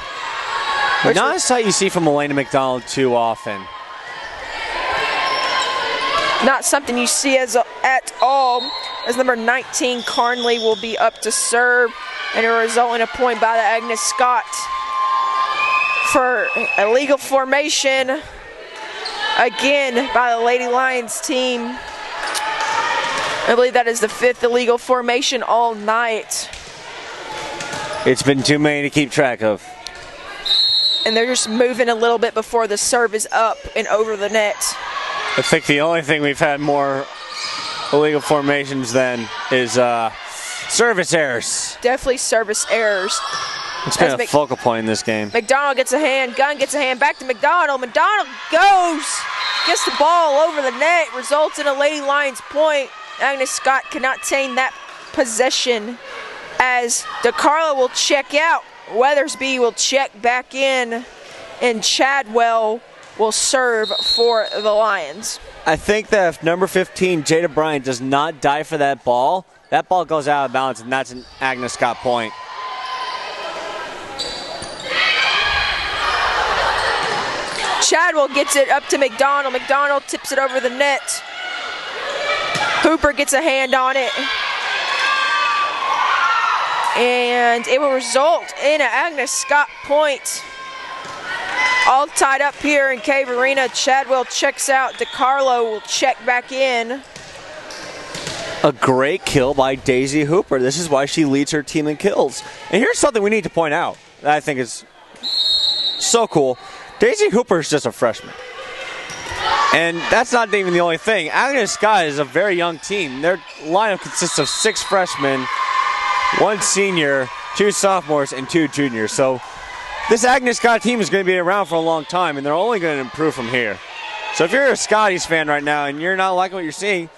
Not a sight you see from Elena McDonald too often. Not something you see at all, as number 19, Carnley, will be up to serve, and it will result in a point by the Agnes Scott for illegal formation, again by the Lady Lions team. I believe that is the 5th illegal formation all night. It's been too many to keep track of. And they're just moving a little bit before the serve is up and over the net. I think the only thing we've had more illegal formations than is service errors. Definitely service errors. It's been a focal point in this game. McDonald gets a hand, Gunn gets a hand, back to McDonald. McDonald goes, gets the ball over the net, results in a Lady Lions point. Agnes Scott cannot obtain that possession as DiCarlo will check out. Weathersby will check back in, and Chadwell will serve for the Lions. I think that if number 15, Jada Bryant, does not dive for that ball goes out of bounds, and that's an Agnes Scott point. Chadwell gets it up to McDonald. McDonald tips it over the net. Hooper gets a hand on it. And it will result in an Agnes Scott point. All tied up here in Cave Arena. Chadwell checks out. DiCarlo will check back in. A great kill by Daisy Hooper. This is why she leads her team in kills. And here's something we need to point out that I think is so cool. Daisy Hooper is just a freshman. And that's not even the only thing. Agnes Scott is a very young team. Their lineup consists of 6 freshmen, 1 senior, 2 sophomores, and 2 juniors. So this Agnes Scott team is going to be around for a long time, and they're only going to improve from here. So if you're a Scotties fan right now and you're not liking what you're seeing,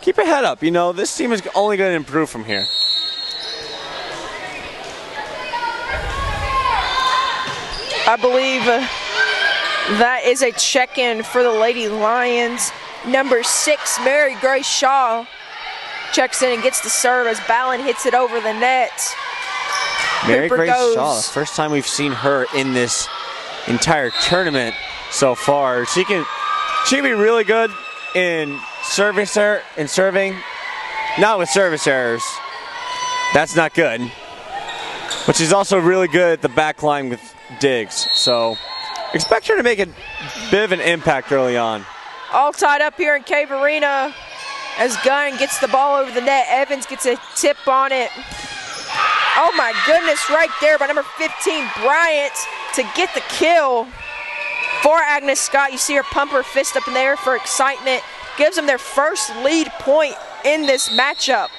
keep your head up. You know, this team is only going to improve from here. I believe that is a check-in for the Lady Lions. Number 6, Mary Grace Shaw, checks in and gets the serve as Ballin hits it over the net. Mary Grace Shaw, first time we've seen her in this entire tournament so far. She can be really good in serving, not with service errors. That's not good. But she's also really good at the back line with digs. So expect her to make a bit of an impact early on. all tied up here in Cave Arena as Gunn gets the ball over the net. Evans gets a tip on it. Oh my goodness, right there by number 15, Bryant, to get the kill for Agnes Scott. You see her pump her fist up in the air for excitement. Gives them their first lead point in this matchup.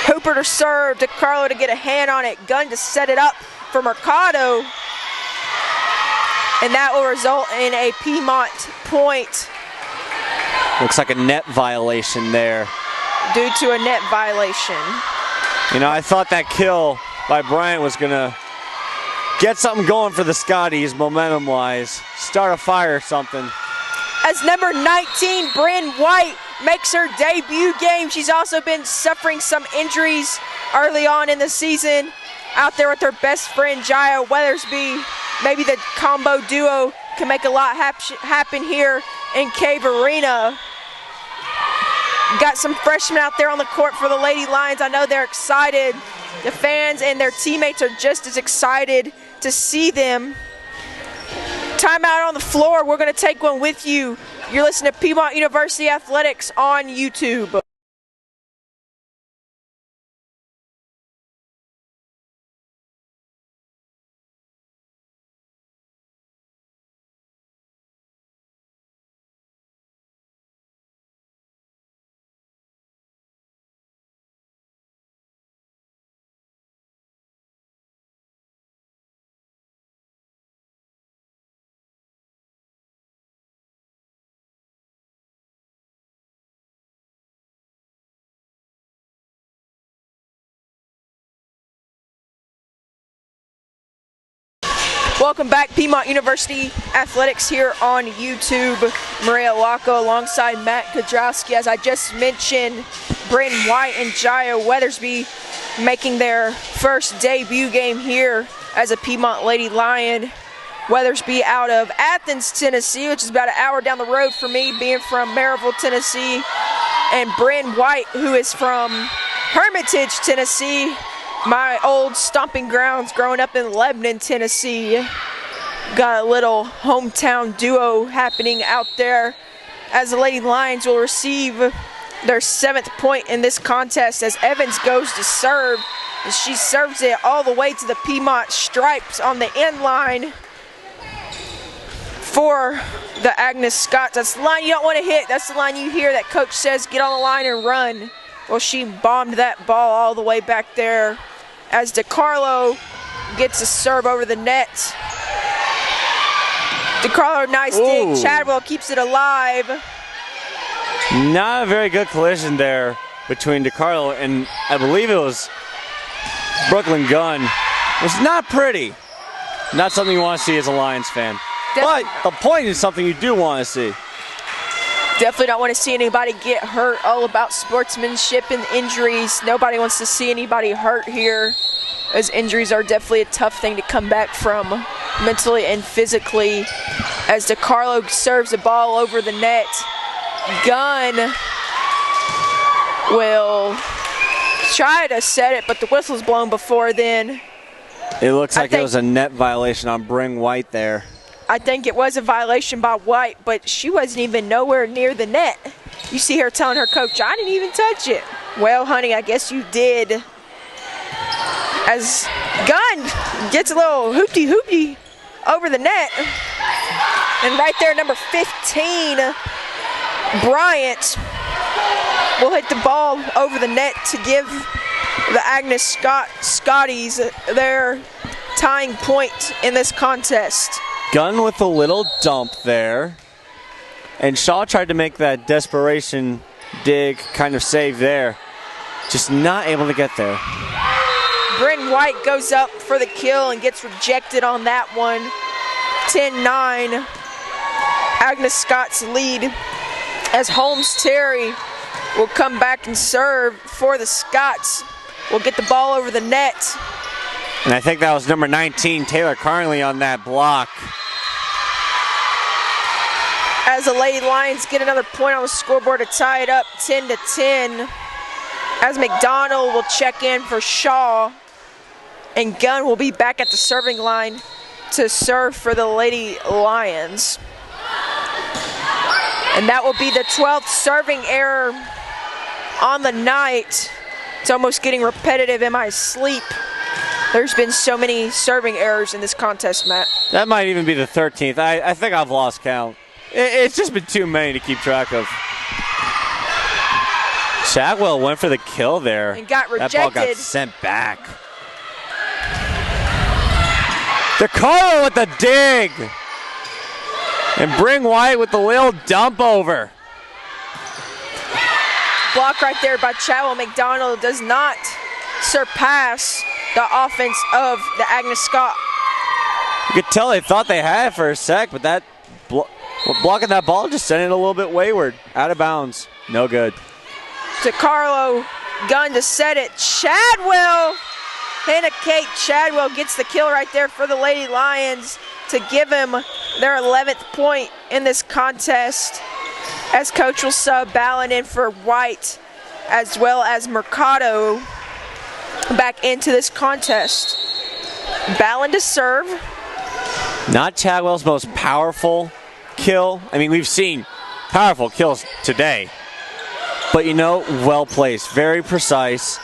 Hooper to serve, DeCarlo to get a hand on it. Gunn to set it up for Mercado. And that will result in a Piedmont point. Looks like a net violation there. Due to a net violation. You know, I thought that kill by Bryant was going to get something going for the Scotties momentum-wise. Start a fire or something. As number 19, Bryn White, makes her debut game. She's also been suffering some injuries early on in the season. Out there with her best friend, Jaya Weathersby. Maybe the combo duo can make a lot happen here in Cave Arena. Got some freshmen out there on the court for the Lady Lions. I know they're excited. The fans and their teammates are just as excited to see them. Timeout on the floor. We're going to take one with you. You're listening to Piedmont University Athletics on YouTube. Welcome back, Piedmont University Athletics here on YouTube. Maria Lacco alongside Matt Kudrowski. As I just mentioned, Bryn White and Jaya Weathersby making their first debut game here as a Piedmont Lady Lion. Weathersby out of Athens, Tennessee, which is about an hour down the road for me, being from Maryville, Tennessee. And Bryn White, who is from Hermitage, Tennessee, my old stomping grounds growing up in Lebanon, Tennessee. Got a little hometown duo happening out there as the Lady Lions will receive their 7th point in this contest as Evans goes to serve. And she serves it all the way to the Piedmont stripes on the end line for the Agnes Scott. That's the line you don't want to hit. That's the line you hear that coach says, get on the line and run. Well, she bombed that ball all the way back there as DeCarlo gets a serve over the net. DeCarlo, nice dig. Chadwell keeps it alive. Not a very good collision there between DeCarlo and I believe it was Brooklyn Gunn. It was not pretty. Not something you want to see as a Lions fan. Definitely. But the point is something you do want to see. Definitely don't want to see anybody get hurt. All about sportsmanship and injuries. Nobody wants to see anybody hurt here, as injuries are definitely a tough thing to come back from mentally and physically. As DeCarlo serves the ball over the net, Gunn will try to set it, but the whistle's blown before then. It looks like it was a net violation on Bryn White there. I think it was a violation by White, but she wasn't even nowhere near the net. You see her telling her coach, I didn't even touch it. Well, honey, I guess you did. As Gunn gets a little hoopty over the net. And right there, number 15, Bryant, will hit the ball over the net to give the Agnes Scotties their tying point in this contest. Gunn with a little dump there. And Shaw tried to make that desperation dig kind of save there. Just not able to get there. Bryn White goes up for the kill and gets rejected on that one. 10-9. Agnes Scott's lead as Holmes Terry will come back and serve for the Scots. Will get the ball over the net. And I think that was number 19, Taylor Carnley, on that block. As the Lady Lions get another point on the scoreboard to tie it up 10-10. As McDonald will check in for Shaw. And Gunn will be back at the serving line to serve for the Lady Lions. And that will be the 12th serving error on the night. It's almost getting repetitive in my sleep. There's been so many serving errors in this contest, Matt. That might even be the 13th. I think I've lost count. It's just been too many to keep track of. Chadwell went for the kill there. And got rejected. That ball got sent back. DeCarlo with the dig. And bring White with the little dump over. Block right there by Chadwell. McDonald does not surpass the offense of the Agnes Scott. You could tell they thought they had it for a sec, but that blocking that ball just sent it a little bit wayward. Out of bounds. No good. DeCarlo, gun to set it. Chadwell, Hannah Kate Chadwell gets the kill right there for the Lady Lions to give him their 11th point in this contest, as coach will sub Ballin in for White, as well as Mercado back into this contest. Ballin to serve. Not Chadwell's most powerful kill. I mean, we've seen powerful kills today. But, you know, well placed, very precise.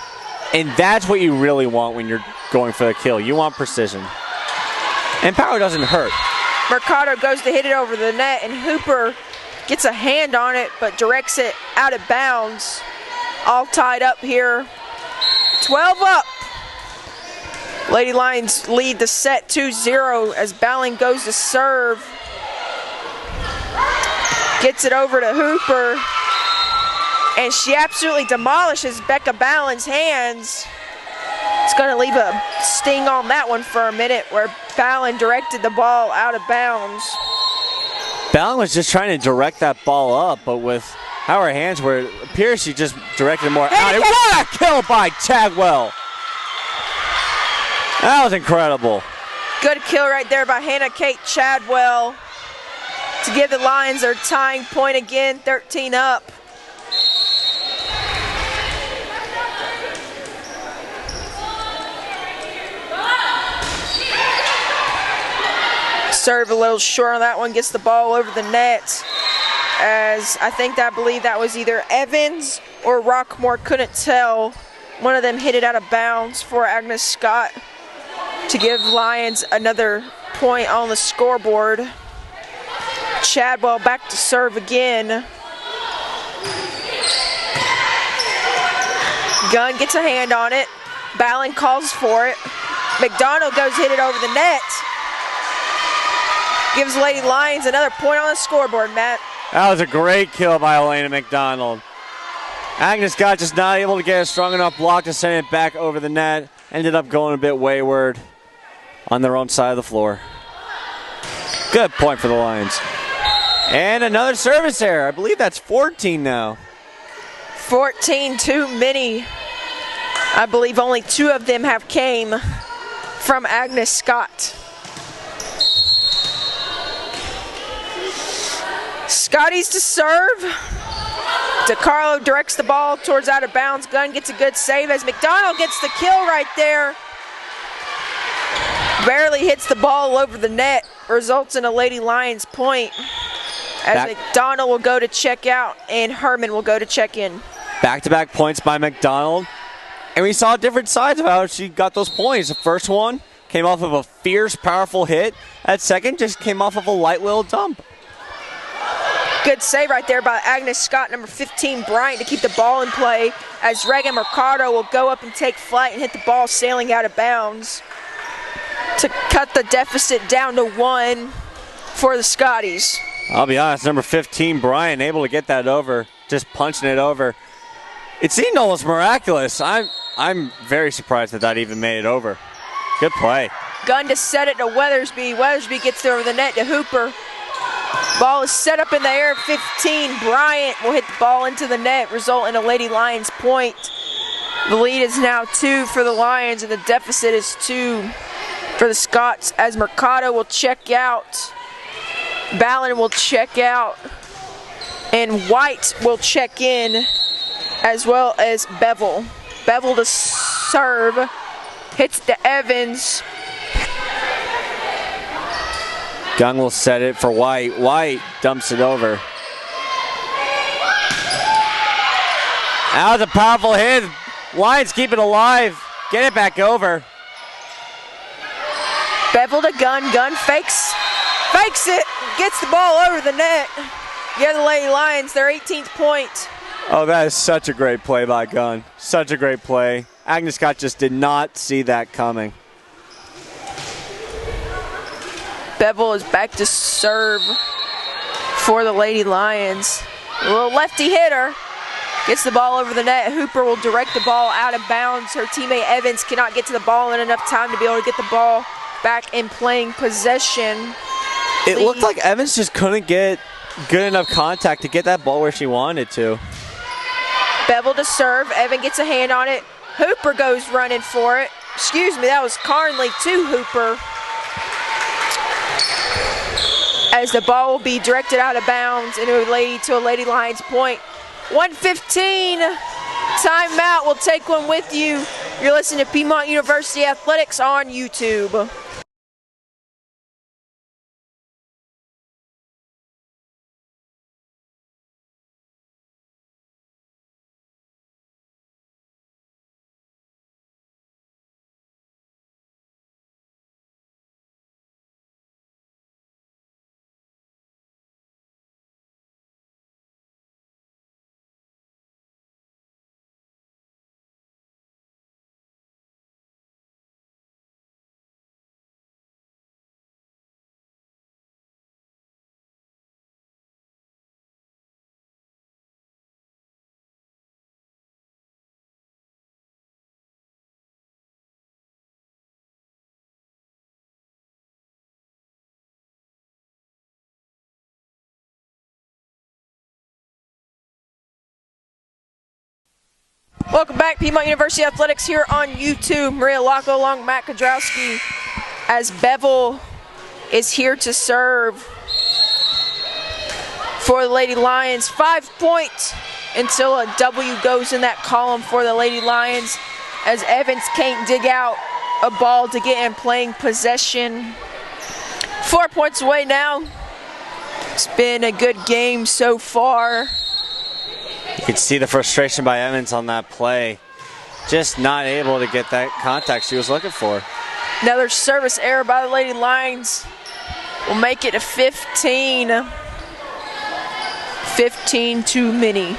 And that's what you really want when you're going for the kill. You want precision. And power doesn't hurt. Mercado goes to hit it over the net, and Hooper gets a hand on it, but directs it out of bounds. All tied up here. 12 up. Lady Lions lead the set 2-0 as Ballin goes to serve. Gets it over to Hooper. And she absolutely demolishes Becca Ballin's hands. It's going to leave a sting on that one for a minute, where Ballin directed the ball out of bounds. Ballin was just trying to direct that ball up, but with how her hands were, it appears she just directed more out. What a kill by Chadwell! That was incredible. Good kill right there by Hannah Kate Chadwell to give the Lions their tying point again, 13 up. Serve a little short on that one, gets the ball over the net, as I believe that was either Evans or Rockmore, couldn't tell. One of them hit it out of bounds for Agnes Scott to give Lions another point on the scoreboard. Chadwell back to serve again. Gunn gets a hand on it. Ballin calls for it. McDonald goes hit it over the net. Gives Lady Lions another point on the scoreboard, Matt. That was a great kill by Elena McDonald. Agnes Scott just not able to get a strong enough block to send it back over the net. Ended up going a bit wayward on their own side of the floor. Good point for the Lions. And another service error. I believe that's 14 now. 14 too many. I believe only 2 of them have came from Agnes Scott. Scotty's to serve. DeCarlo directs the ball towards out of bounds. Gunn gets a good save as McDonald gets the kill right there. Barely hits the ball over the net. Results in a Lady Lions point. As McDonald will go to check out and Herman will go to check in. Back-to-back points by McDonald. And we saw different sides of how she got those points. The first one came off of a fierce, powerful hit. That second just came off of a light little dump. Good save right there by Agnes Scott, number 15, Bryant, to keep the ball in play, as Reagan Mercado will go up and take flight and hit the ball sailing out of bounds to cut the deficit down to 1 for the Scotties. I'll be honest, number 15, Bryant, able to get that over, just punching it over. It seemed almost miraculous. I'm very surprised that even made it over. Good play. Gunn to set it to Weathersby. Weathersby gets it over the net to Hooper. Ball is set up in the air. 15, Bryant will hit the ball into the net, result in a Lady Lions point. The lead is now 2 for the Lions, and the deficit is 2 for the Scots, as Mercado will check out. Ballin will check out. And White will check in, as well as Bevel. Bevel to serve. Hits to Evans. Gunn will set it for White. White dumps it over. That was a powerful hit. Lions keep it alive. Get it back over. Bevel to Gunn. Gunn fakes it. Gets the ball over the net. Give the Lady Lions their 18th point. Oh, that is such a great play by Gunn. Such a great play. Agnes Scott just did not see that coming. Bevel is back to serve for the Lady Lions. A little lefty hitter. Gets the ball over the net. Hooper will direct the ball out of bounds. Her teammate Evans cannot get to the ball in enough time to be able to get the ball back in playing possession. It looked like Evans just couldn't get good enough contact to get that ball where she wanted to. Bevel to serve. Evan gets a hand on it. Hooper goes running for it. Excuse me, that was Carnley to Hooper. As the ball will be directed out of bounds and it will lead to a Lady Lions point. 1:15. Timeout. We'll take one with you. You're listening to Piedmont University Athletics on YouTube. Welcome back, Piedmont University Athletics here on YouTube. Maria Locko along Matt Kodrowski as Bevel is here to serve for the Lady Lions. 5 points until a W goes in that column for the Lady Lions as Evans can't dig out a ball to get in playing possession. 4 points away now. It's been a good game so far. You could see the frustration by Evans on that play. Just not able to get that contact she was looking for. Another service error by the Lady Lions will make it a 15. 15 too many.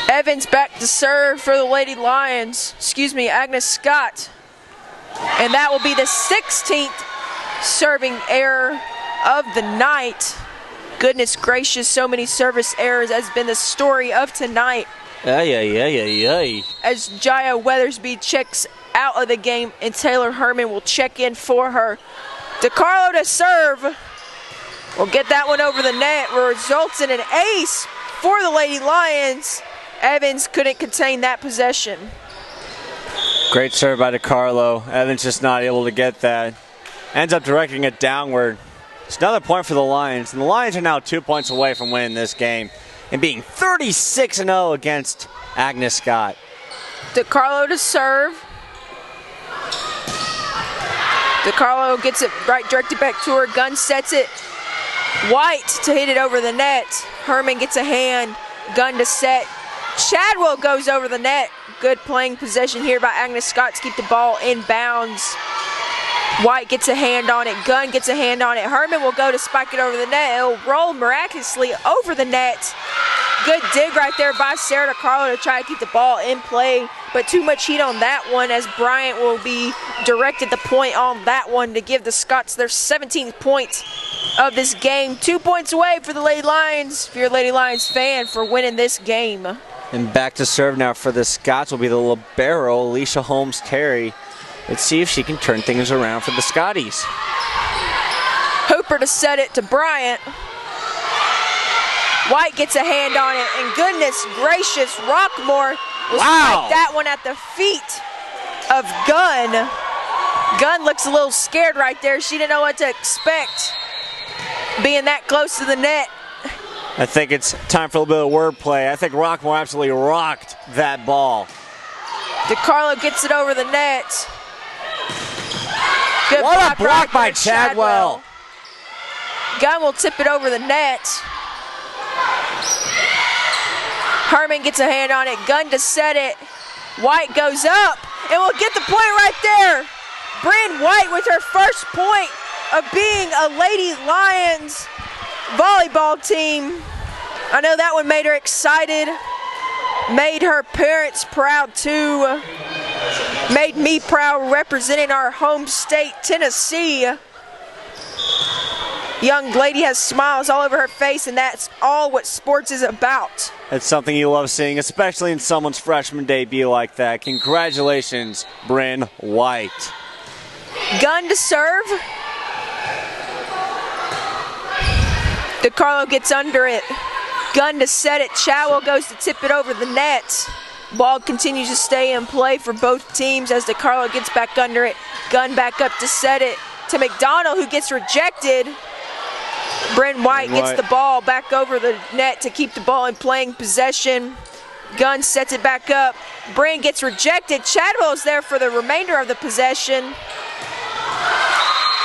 Evans back to serve for the Lady Lions. Excuse me, Agnes Scott. And that will be the 16th serving error of the night. Goodness gracious, so many service errors has been the story of tonight. As Jaya Weathersby checks out of the game and Taylor Herman will check in for her. DeCarlo to serve. Will get that one over the net, results in an ace for the Lady Lions. Evans couldn't contain that possession. Great serve by DeCarlo. Evans just not able to get that. Ends up directing it downward. It's another point for the Lions, and the Lions are now 2 points away from winning this game and being 36-0 against Agnes Scott. DeCarlo to serve. DeCarlo gets it right directed back to her. Gunn sets it. White to hit it over the net. Herman gets a hand. Gunn to set. Chadwell goes over the net. Good playing possession here by Agnes Scott to keep the ball in bounds. White gets a hand on it. Gunn gets a hand on it. Herman will go to spike it over the net. It'll roll miraculously over the net. Good dig right there by Sarah DeCarlo to try to keep the ball in play, but too much heat on that one as Bryant will be directed the point on that one to give the Scots their 17th point of this game. 2 points away for the Lady Lions, if you're a Lady Lions fan, for winning this game. And back to serve now for the Scots will be the libero, Alicia Holmes-Terry. Let's see if she can turn things around for the Scotties. Hooper to set it to Bryant. White gets a hand on it, and goodness gracious, Rockmore will strike that one at the feet of Gunn. Gunn looks a little scared right there. She didn't know what to expect, being that close to the net. I think it's time for a little bit of wordplay. I think Rockmore absolutely rocked that ball. DeCarlo gets it over the net. Good what a block by Chadwell. Gunn will tip it over the net. Herman gets a hand on it. Gunn to set it. White goes up and will get the point right there. Bryn White with her first point of being a Lady Lions volleyball team. I know that one made her excited, made her parents proud too, made me proud representing our home state, Tennessee. Young lady has smiles all over her face, and that's all what sports is about. It's something you love seeing, especially in someone's freshman debut like that. Congratulations, Bryn White. Gunn to serve. DeCarlo gets under it. Gunn to set it. Chowell goes to tip it over the net. Ball continues to stay in play for both teams as DeCarlo gets back under it. Gunn back up to set it to McDonald, who gets rejected. Bryn White gets the ball back over the net to keep the ball in playing possession. Gunn sets it back up. Bryn gets rejected. Chadwell's there for the remainder of the possession.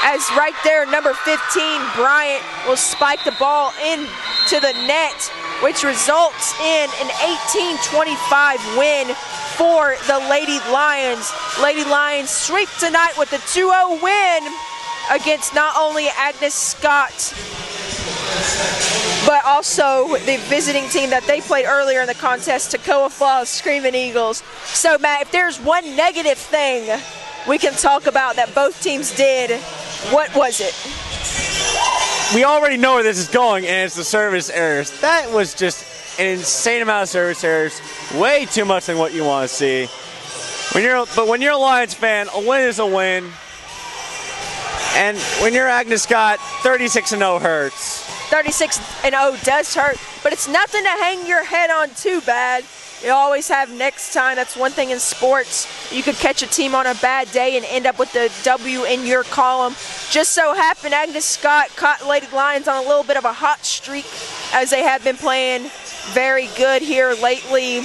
As right there, number 15, Bryant, will spike the ball into the net, which results in an 18-25 win for the Lady Lions. Lady Lions sweep tonight with a 2-0 win against not only Agnes Scott, but also the visiting team that they played earlier in the contest, Toccoa Falls Screaming Eagles. So, Matt, if there's one negative thing we can talk about that both teams did, what was it? We already know where this is going, and it's the service errors. That was just an insane amount of service errors, way too much than what you want to see. But when you're a Lions fan, a win is a win. And when you're Agnes Scott, 36-0 hurts. 36-0 does hurt, but it's nothing to hang your head on too bad. You always have next time. That's one thing in sports. You could catch a team on a bad day and end up with the W in your column. Just so happened Agnes Scott caught Lady Lions on a little bit of a hot streak, as they have been playing very good here lately.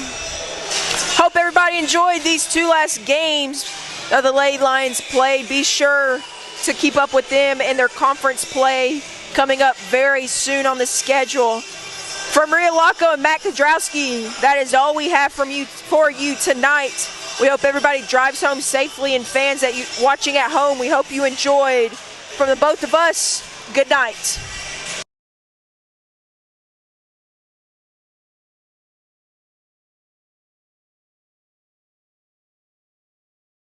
Hope everybody enjoyed these two last games of the Lady Lions play. Be sure to keep up with them in their conference play coming up very soon on the schedule. For Maria Locko and Matt Kudrowski, that is all we have for you tonight. We hope everybody drives home safely, and fans that you watching at home, we hope you enjoyed. From the both of us, good night.